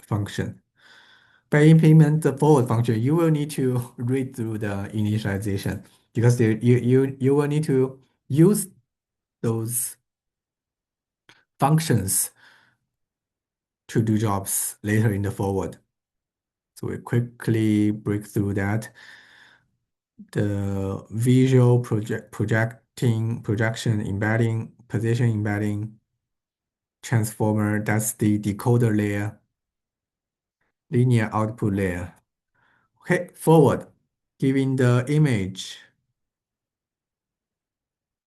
function. By implement the forward function, you will need to read through the initialization because you will need to use those functions to do jobs later in the forward. So we quickly break through that. The visual projection embedding, position embedding, transformer, that's the decoder layer, linear output layer. Okay, forward, giving the image,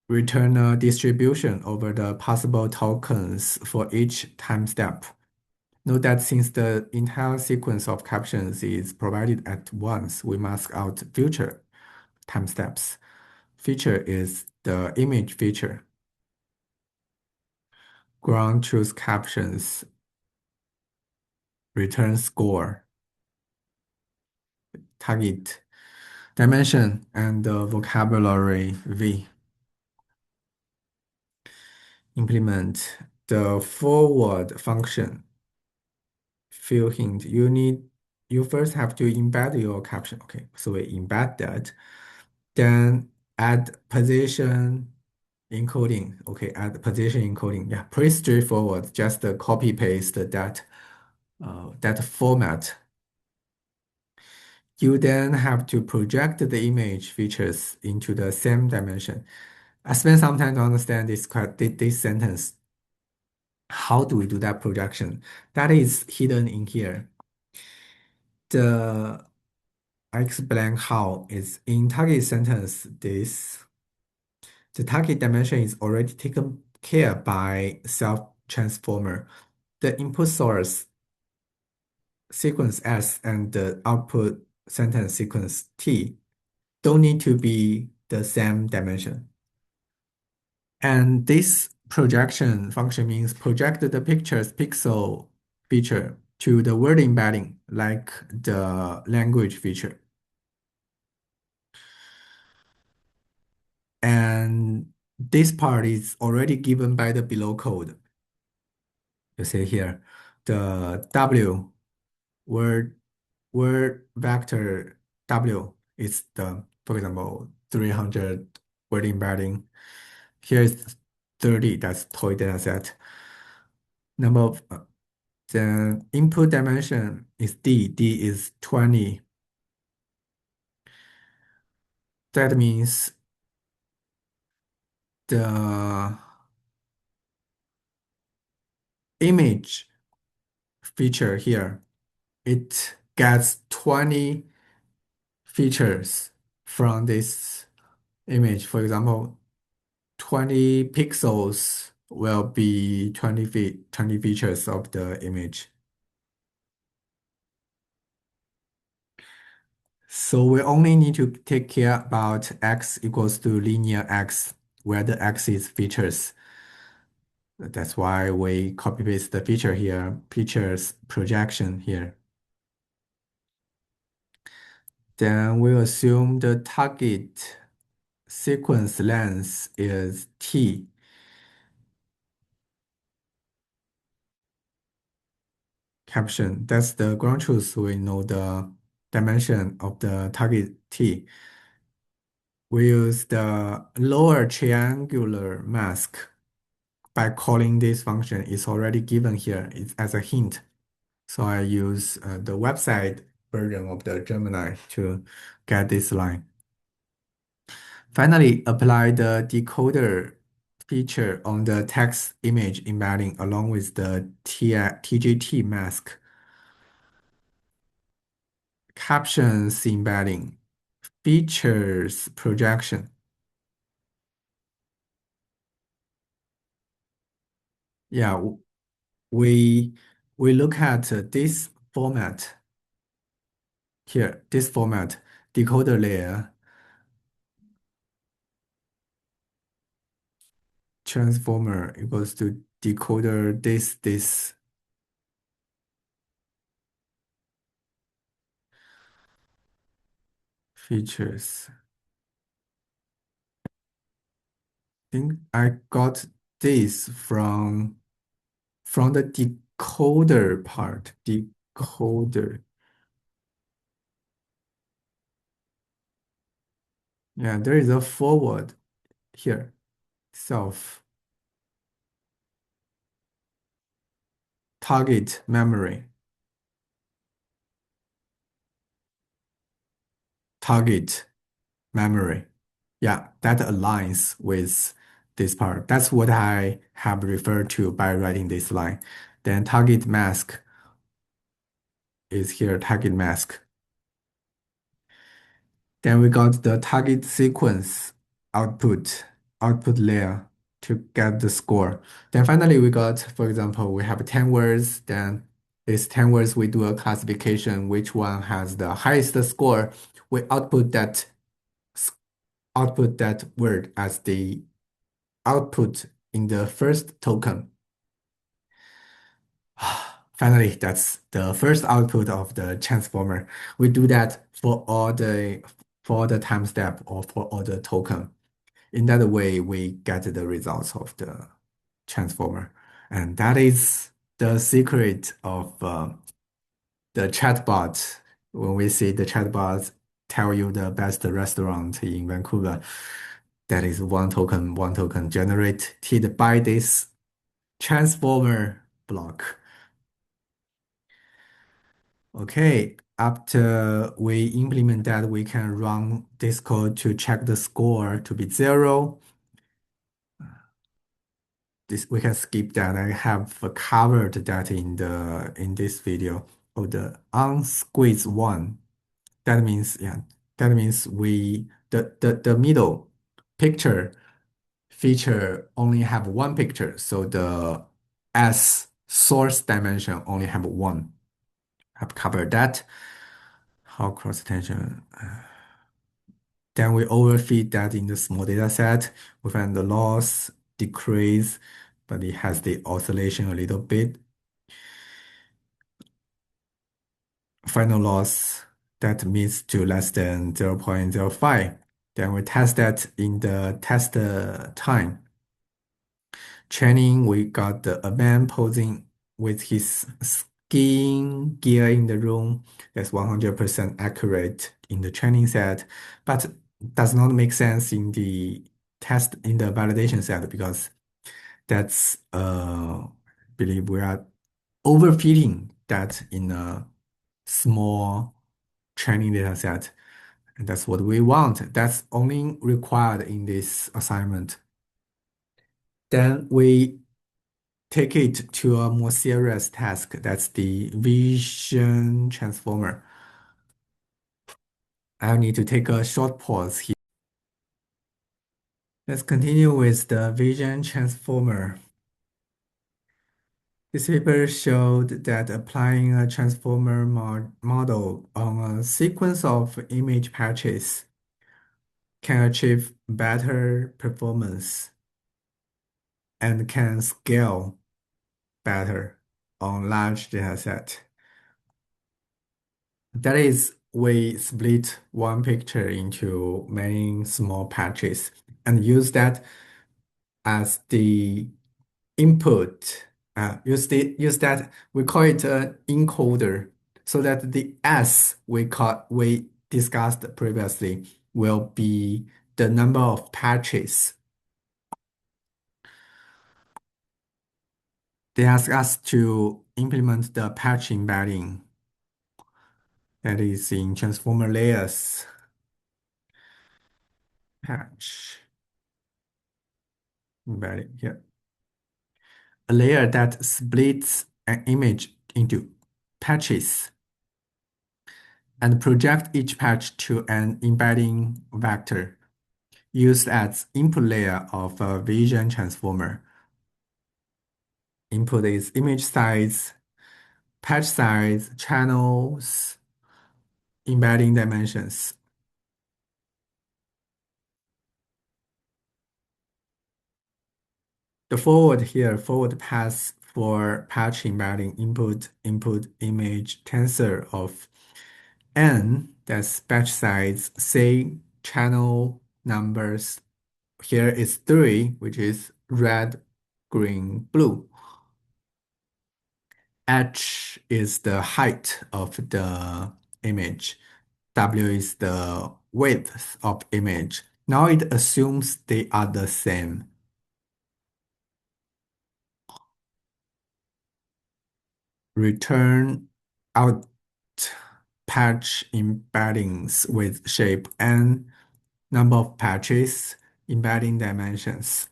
return a distribution over the possible tokens for each time step. Note that since the entire sequence of captions is provided at once, we mask out future time steps. Feature is the image feature. Ground truth captions, return score, target, dimension, and the vocabulary V. Implement the forward function. Field hint. You first have to embed your caption. Okay, so we embed that. Then add position encoding. Okay, add position encoding. Yeah, pretty straightforward. Just copy paste that format. You then have to project the image features into the same dimension. I spent some time to understand this sentence. How do we do that projection? That is hidden in here. The I explain how is in target sentence the target dimension is already taken care by self transformer. The input source sequence S and the output sentence sequence T don't need to be the same dimension. And this projection function means project the picture's pixel feature to the word embedding, like the language feature. And this part is already given by the below code. You see here, the W word vector W is the, for example, 300 word embedding. Here is 30, that's toy data set. Number of the input dimension is D is 20. That means the image feature here, it gets 20 features from this image. For example, 20 pixels will be 20 features of the image. So we only need to take care about x equals to linear x, where the x is features. That's why we copy paste the feature here, features projection here. Then we assume the target sequence length is t. Caption, that's the ground truth. We know the dimension of the target t. We use the lower triangular mask by calling this function. It's already given here. It's as a hint. So I use the website version of the Gemini to get this line. Finally, apply the decoder feature on the text image embedding along with the TGT mask. Captions embedding, features projection. Yeah, we we look at this format here, this format, decoder layer, transformer equals to decoder this features. I think I got this from the decoder part. Decoder. Yeah, there is a forward here. Self target memory. Target memory. Yeah, that aligns with this part. That's what I have referred to by writing this line. Then target mask is here, target mask. Then we got the target sequence output layer to get the score. Then finally we got, for example, we have 10 words, then these 10 words we do a classification, which one has the highest score. We output that word as the output in the first token. Finally, that's the first output of the transformer. We do that for the time step or for all the token. In that way, we get the results of the transformer. And that is the secret of the chatbot. When we see the chatbots tell you the best restaurant in Vancouver, that is one token generated by this transformer block. Okay, after we implement that, we can run this code to check the score to be 0. This we can skip that. I have covered that in this video. Oh, the unsqueeze one. That means the middle picture feature only have one picture, so the S source dimension only have one. I've covered that. How cross attention. Then we overfeed that in the small data set. We find the loss decrease, but it has the oscillation a little bit. Final loss that means to less than 0.05. Then we test that in the test time. Training, we got a man posing with his skiing gear in the room. That's 100% accurate in the training set, but does not make sense in the validation set because That's believe we are overfitting that in a small training data set. And that's what we want. That's only required in this assignment. Then we take it to a more serious task. That's the vision transformer. I need to take a short pause here. Let's continue with the vision transformer. This paper showed that applying a transformer model on a sequence of image patches can achieve better performance and can scale better on large dataset. That is, we split one picture into many small patches and use that as the input. Use that we call it an encoder, so that the S we discussed previously will be the number of patches. They ask us to implement the patch embedding that is in transformer layers. Patch embedding here. A layer that splits an image into patches and project each patch to an embedding vector used as input layer of a vision transformer. Input is image size, patch size, channels, embedding dimensions. The forward pass for patch embedding input image tensor of N, that's batch size, say channel numbers. Here is 3, which is red, green, blue. H is the height of the image. W is the width of image. Now it assumes they are the same. Return out patch embeddings with shape and number of patches, embedding dimensions.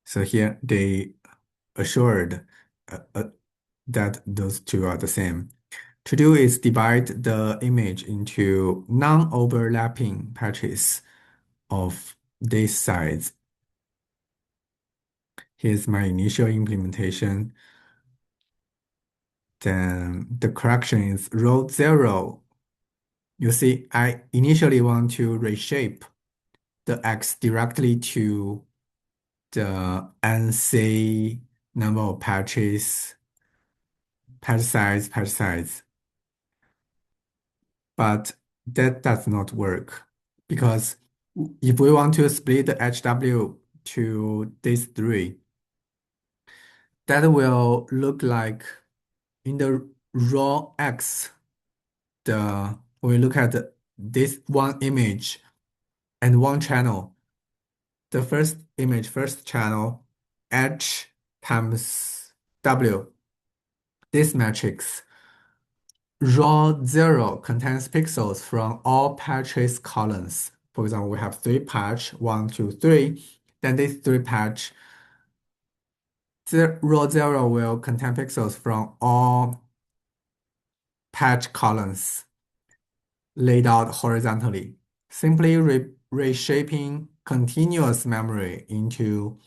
So here they assured that those two are the same. To do is divide the image into non-overlapping patches of this size. Here's my initial implementation. Then the correction is row 0. You see, I initially want to reshape the X directly to the NC number of patches, patch size. But that does not work because if we want to split the HW to these three, that will look like in the raw X, when we look at this one image and one channel, the first image, first channel, H times W, this matrix, row 0 contains pixels from all patches columns. For example, we have 3 patch, 1, 2, 3. Then this 3 patch, row 0 will contain pixels from all patch columns laid out horizontally. Simply reshaping continuous memory into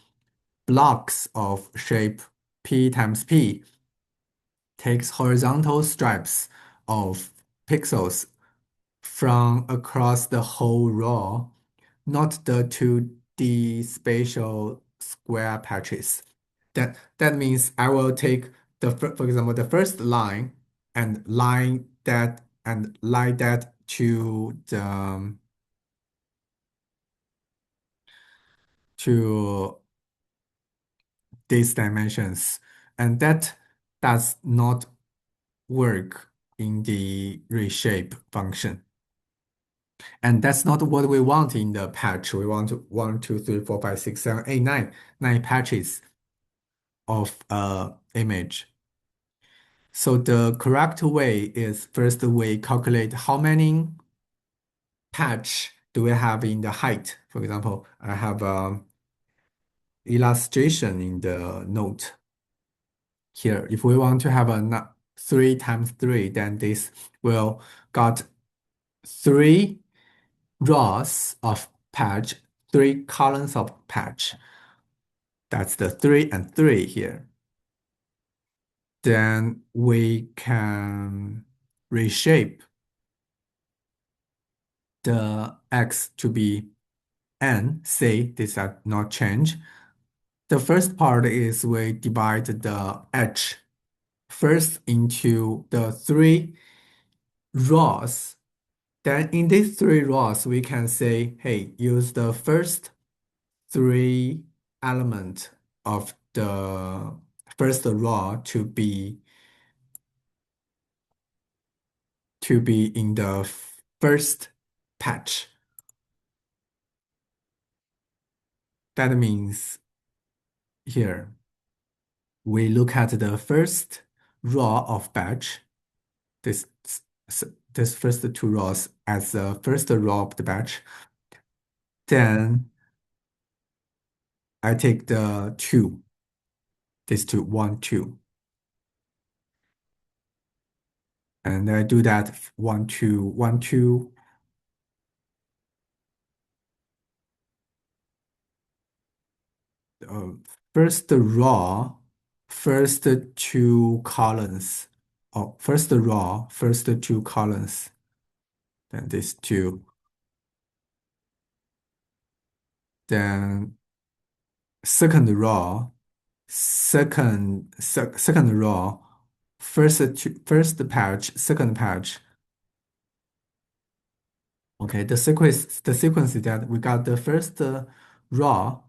blocks of shape P times P takes horizontal stripes of pixels from across the whole row, not the 2D spatial square patches. That means I will take for example, the first line and line that to these dimensions, and that does not work in the reshape function. And that's not what we want in the patch. We want 1, 2, 3, 4, 5, 6, 7, 8, 9, 9 patches of image. So the correct way is first we calculate how many patch do we have in the height. For example, I have illustration in the note here. If we want to have a 3 times 3, then this will got 3 rows of patch, 3 columns of patch. That's the 3 and 3 here. Then we can reshape the x to be n. Say this does not change. The first part is we divide the h first into the 3 rows. Then in these 3 rows, we can say, hey, use the first 3 element of the first row to be in the first patch. That means here we look at the first row of batch, this this first 2 rows as the first row of the batch. Then I take the 2, this 2, 1, 2, and I do that 1, 2, 1, 2. Uh, first row, first 2 columns. Oh, first row, first 2 columns. Then this 2. Then second row, second row, first patch, second patch. Okay, the sequence is that we got the first row,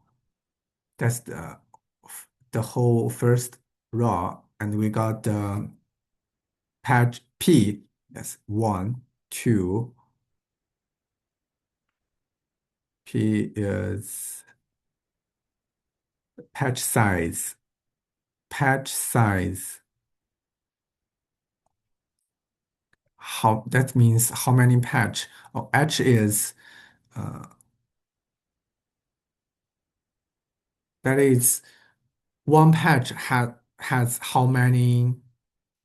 that's the whole first row, and we got the patch P, that's 1, 2. P is patch size. Patch size. How that means how many patch? Oh, H is uh, that is one patch has how many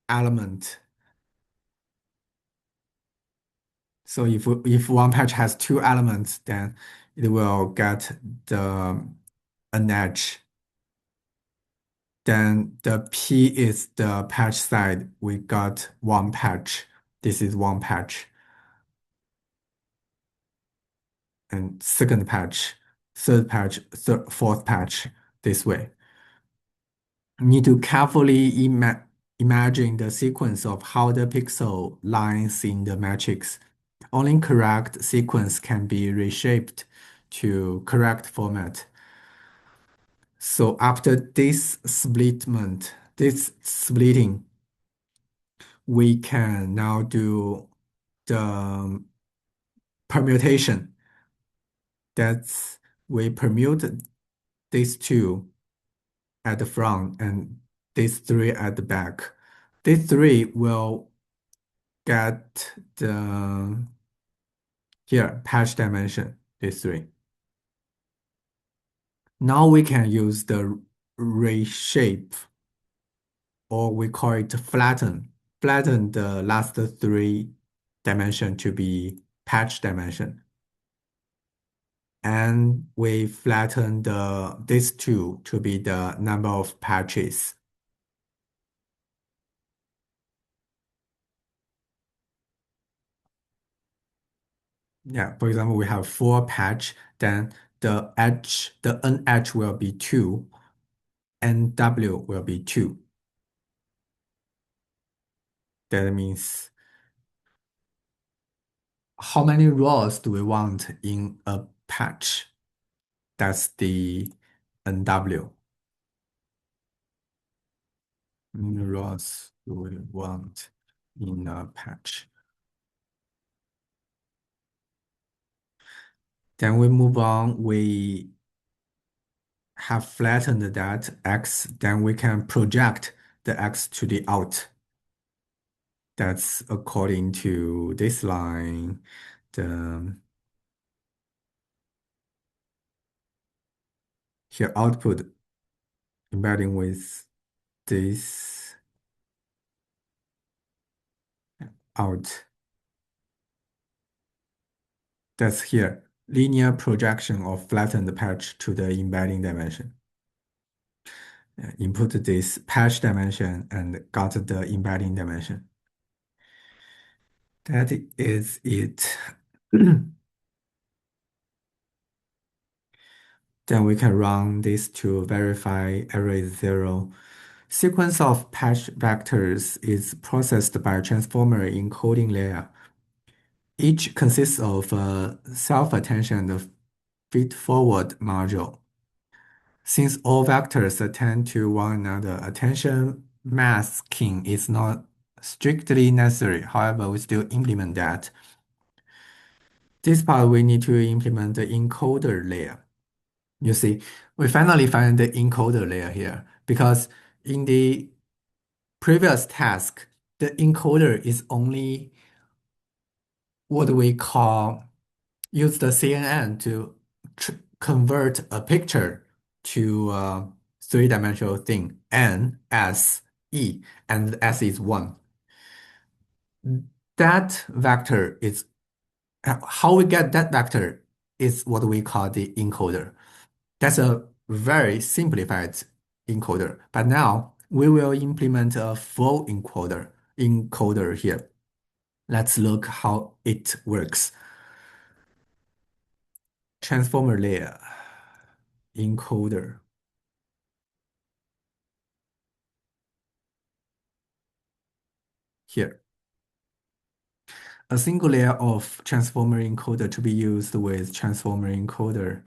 element. So if one patch has 2 elements, then it will get the an edge. Then the P is the patch size. We got one patch. This is one patch. And second patch, third patch, fourth patch, this way. You need to carefully imagine the sequence of how the pixel lines in the matrix. Only correct sequence can be reshaped to correct format. So after this splitting, we can now do the permutation. That's we permute these 2 at the front and these 3 at the back. These 3 will get the here patch dimension, these 3. Now we can use the reshape, or we call it flatten. Flatten the last 3 dimension to be patch dimension. And we flatten these 2 to be the number of patches. Yeah, for example, we have 4 patch, then the NH will be 2, NW will be 2. That means how many rows do we want in a patch? That's the NW. How many rows do we want in a patch? Then we move on. We have flattened that x. Then we can project the x to the out. That's according to this line. The here output embedding with this out. That's here. Linear projection of flattened patch to the embedding dimension. Input this patch dimension and got the embedding dimension. That is it. Then we can run this to verify error is zero. Sequence of patch vectors is processed by a transformer encoding layer. Each consists of a self-attention and a feed-forward module. Since all vectors attend to one another, attention masking is not strictly necessary. However, we still implement that. This part we need to implement the encoder layer. You see, we finally find the encoder layer here because in the previous task, the encoder is only what we call use the CNN to convert a picture to a three-dimensional thing, N, S, E, and S is 1. That vector is how we get that vector is what we call the encoder. That's a very simplified encoder. But now we will implement a full encoder here. Let's look how it works. Transformer layer, encoder. Here. A single layer of transformer encoder to be used with transformer encoder.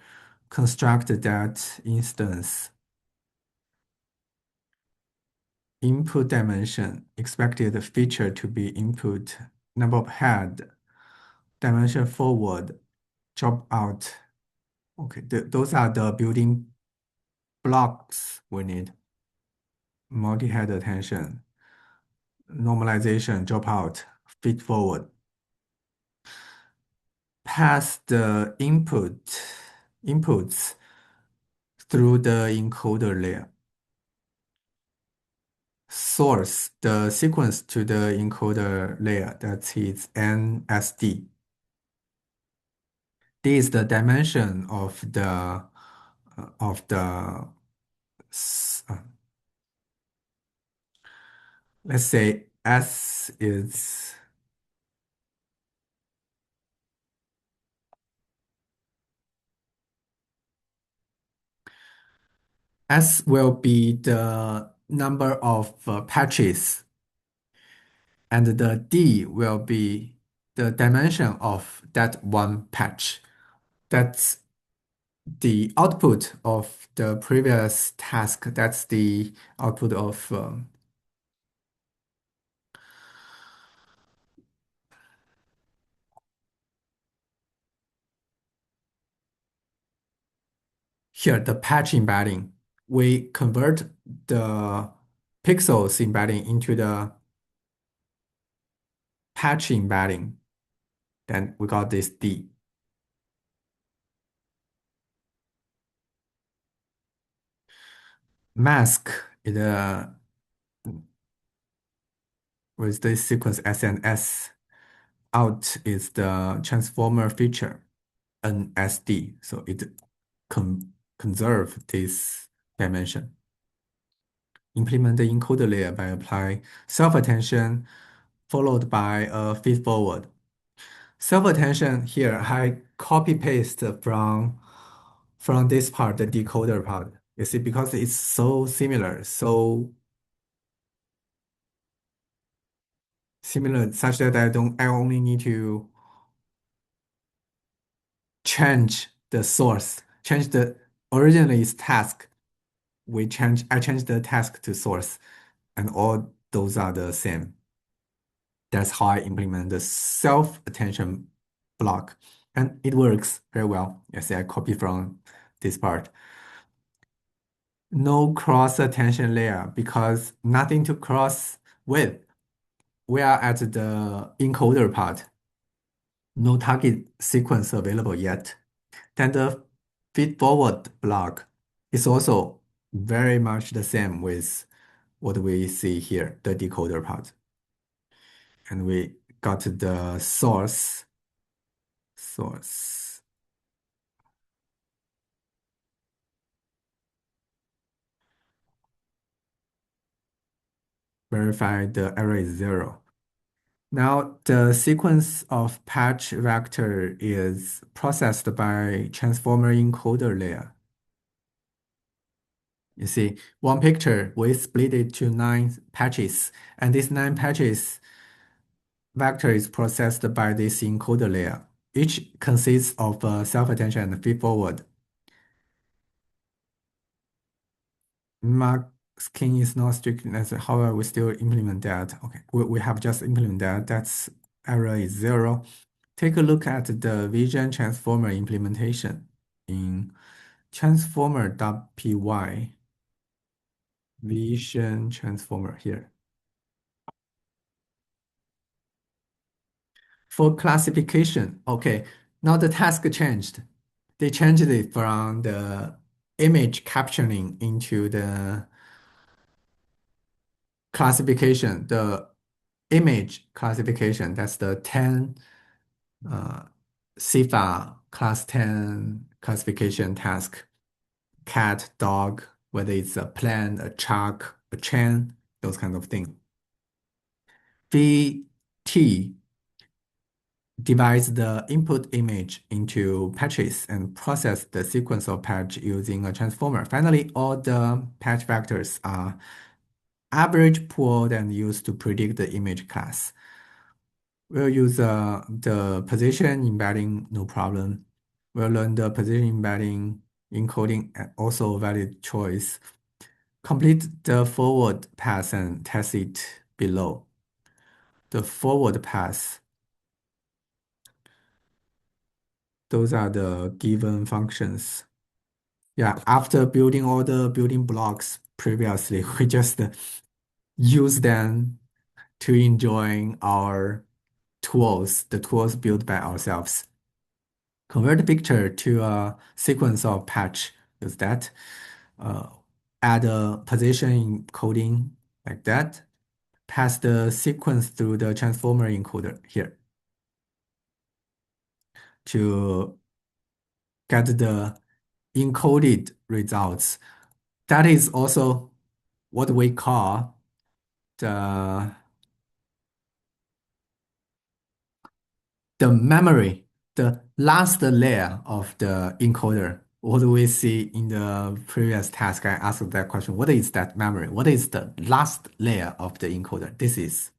Construct that instance. Input dimension, expected feature to be input, number of head, dimension forward, drop out. Okay, those are the building blocks we need. Multi-head attention, normalization, drop out, feed forward. Pass the inputs through the encoder layer. Source the sequence to the encoder layer, that is NSD. This is the dimension of the let's say S will be the number of patches, and the D will be the dimension of that one patch. That's the output of the previous task. That's the output of here, the patch embedding. We convert the pixels embedding into the patch embedding. Then we got this D. Mask is with this sequence S and S. Out is the transformer feature, NSD. So it conserve this dimension. Implement the encoder layer by applying self-attention followed by a feed-forward. Self-attention here, I copy-paste from this part, the decoder part. You see, because it's so similar, such that I only need to change the source, change the originally it's task. I change the task to source, and all those are the same. That's how I implement the self-attention block. And it works very well. You see, I copy from this part. No cross attention layer because nothing to cross with. We are at the encoder part. No target sequence available yet. Then the feed forward block is also very much the same with what we see here, the decoder part. And we got the source, verify the error is zero. Now the sequence of patch vector is processed by transformer encoder layer. You see, one picture, we split it to 9 patches, and these 9 patches vector is processed by this encoder layer. Each consists of self-attention and feed-forward. Masking is not strict necessary. However, we still implement that. Okay, we have just implemented that. That's error is zero. Take a look at the vision transformer implementation in transformer.py. Vision transformer here. For classification, okay, now the task changed. They changed it from the image capturing into the classification, the image classification. That's the 10 uh, CIFA class 10 classification task. Cat, dog, whether it's a plant, a truck, a chain, those kind of things. VT divides the input image into patches and process the sequence of patch using a transformer. Finally, all the patch vectors are average pooled and used to predict the image class. We'll use the position embedding, no problem. We'll learn the position embedding encoding, also valid choice. Complete the forward pass and test it below. The forward pass, those are the given functions. Yeah, after building all the building blocks previously, we just use them to enjoy our tools, the tools built by ourselves. Convert the picture to a sequence of patch, use that. Uh, Add a position encoding like that. Pass the sequence through the transformer encoder here to get the encoded results. That is also what we call the the memory, the last layer of the encoder. What do we see in the previous task? I asked that question. What is that memory? What is the last layer of the encoder? This is.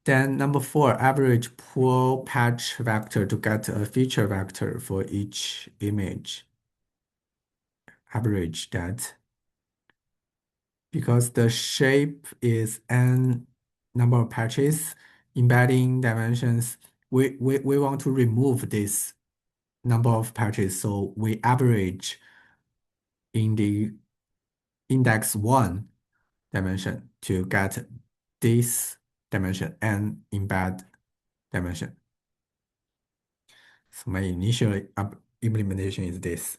Then number four, average pool patch vector to get a feature vector for each image. Average that because the shape is n number of patches, embedding dimensions. We want to remove this number of patches, so we average in the index 1 dimension to get this dimension and embed dimension. So my initial implementation is this.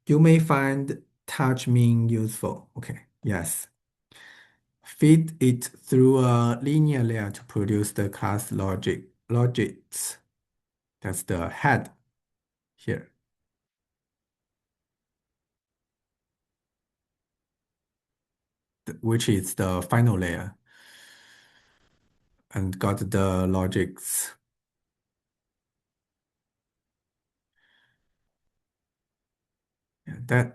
You may find touch mean useful. Okay, yes. Feed it through a linear layer to produce the class logics. That's the head here, which is the final layer, and got the logics. Yeah,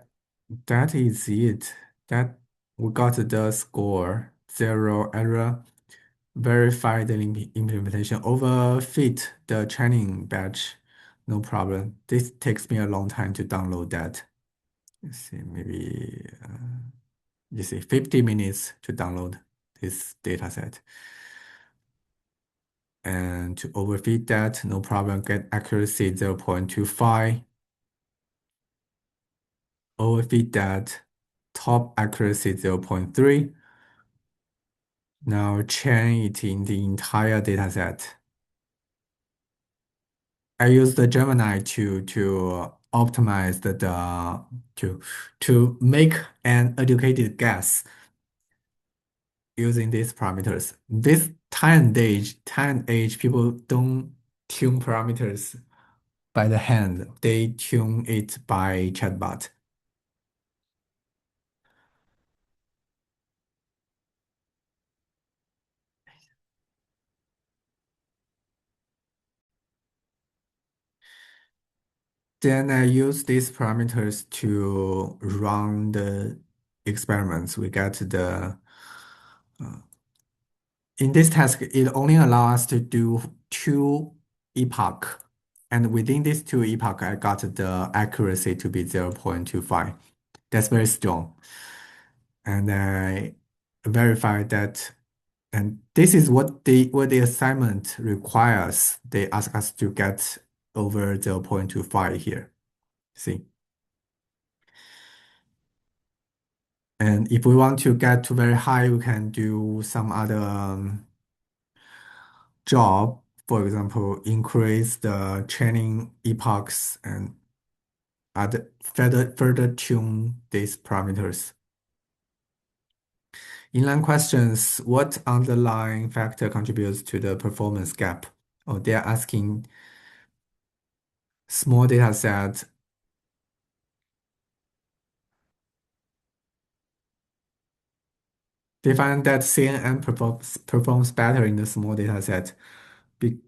that is it. That we got the score, zero error. Verify the implementation. Overfit the training batch, no problem. This takes me a long time to download that. Let's see, maybe you see 50 minutes to download this data set. And to overfit that, no problem, get accuracy 0.25. Overfit that, top accuracy 0.3. Now chain it in the entire data set. I use the Gemini to optimize to make an educated guess using these parameters. This time and age, people don't tune parameters by the hand. They tune it by chatbot. Then I use these parameters to run the experiments. We get in this task, it only allows us to do two epoch. And within these two epoch, I got the accuracy to be 0.25. That's very strong. And I verified that, and this is what the assignment requires. They ask us to get over 0.25 here. See? And if we want to get to very high, we can do some other job. For example, increase the training epochs and add further tune these parameters. Inline questions, what underlying factor contributes to the performance gap? Oh, they're asking small data set. They find that CNN performs better in the small data set. Be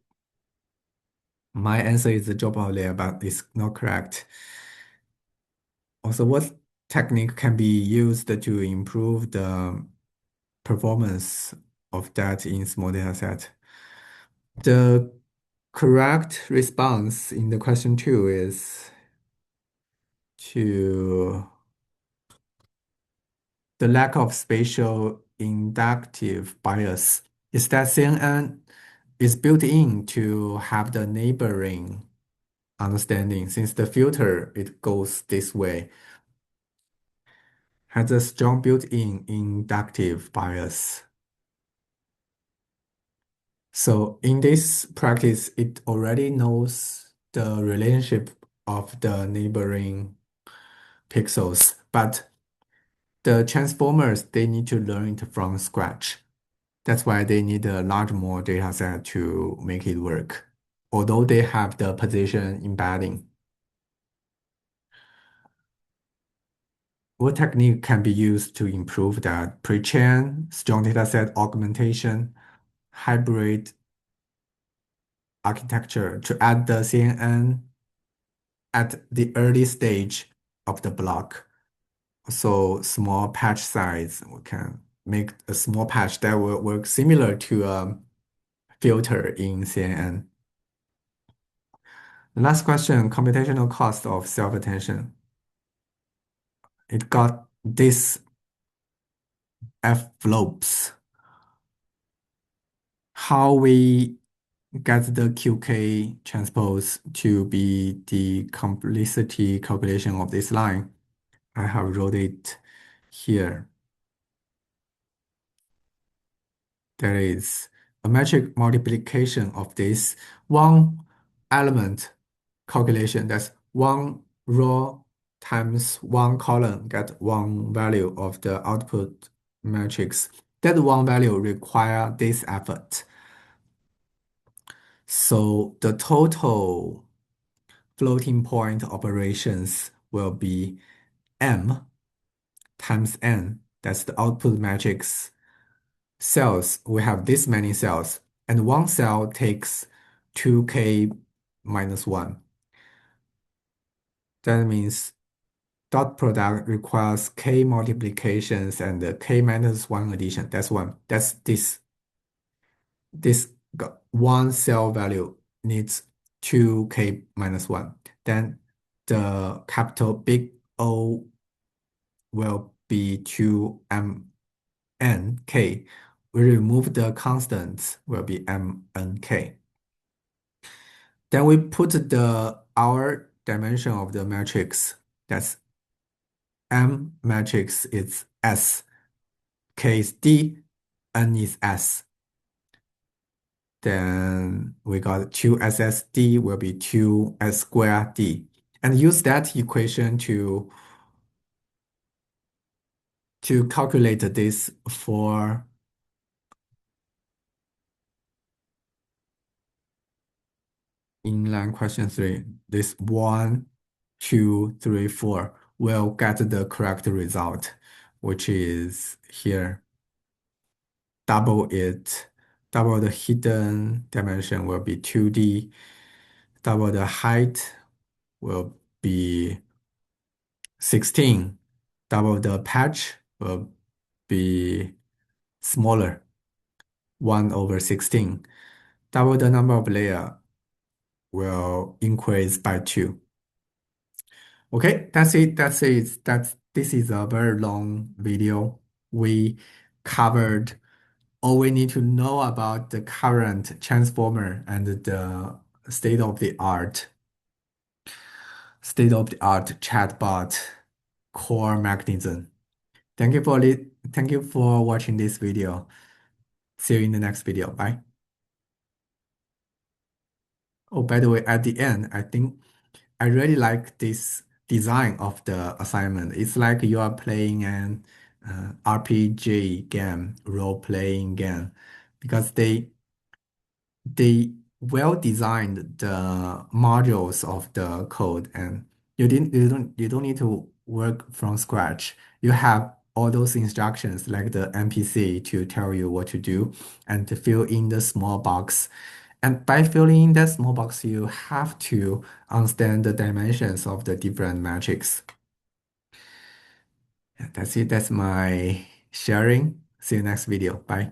My answer is the job out there, but it's not correct. Also, what technique can be used to improve the performance of that in small data set? The correct response in the question two is to the lack of spatial inductive bias. Is that CNN is built in to have the neighboring understanding since the filter it goes this way has a strong built-in inductive bias. So in this practice, it already knows the relationship of the neighboring pixels, but the transformers, they need to learn it from scratch. That's why they need a large more data set to make it work, although they have the position embedding. What technique can be used to improve that? Pre-train, strong data set augmentation, hybrid architecture to add the CNN at the early stage of the block. So small patch size, we can make a small patch that will work similar to a filter in CNN. The last question, computational cost of self-attention. It got this F-loops. How we get the QK transpose to be the complexity calculation of this line. I have wrote it here. There is a metric multiplication of this one element calculation. That's one row times one column, get one value of the output matrix. That one value require this effort. So the total floating point operations will be M times N. That's the output matrix cells. We have this many cells, and one cell takes 2k minus 1. That means dot product requires k multiplications and k minus 1 addition. That's one. That's this one cell value needs 2k minus 1. Then the capital big O will be 2mnk. we remove the constants will be m n k. Then we put the our dimension of the matrix. That's M matrix is S, K is D, N is S. Then we got 2SSD will be 2S squared D. And use that equation to calculate this for inline question 3. This 1, 2, 3, 4 will get the correct result, which is here. Double it, double the hidden dimension will be 2D, double the height will be 16, double the patch will be smaller, 1 over 16. Double the number of layer will increase by 2. Okay, that's it. That's it. This is a very long video. We covered all we need to know about the current transformer and the state of the art, state of the art chatbot core mechanism. Thank you for watching this video. See you in the next video. Bye. Oh, by the way, at the end, I think I really like this design of the assignment. It's like you are playing an RPG game, role-playing game, because they well designed the modules of the code, and you don't need to work from scratch. You have all those instructions like the NPC to tell you what to do and to fill in the small box. And by filling in that small box, you have to understand the dimensions of the different metrics. Yeah, that's it. That's my sharing. See you next video. Bye.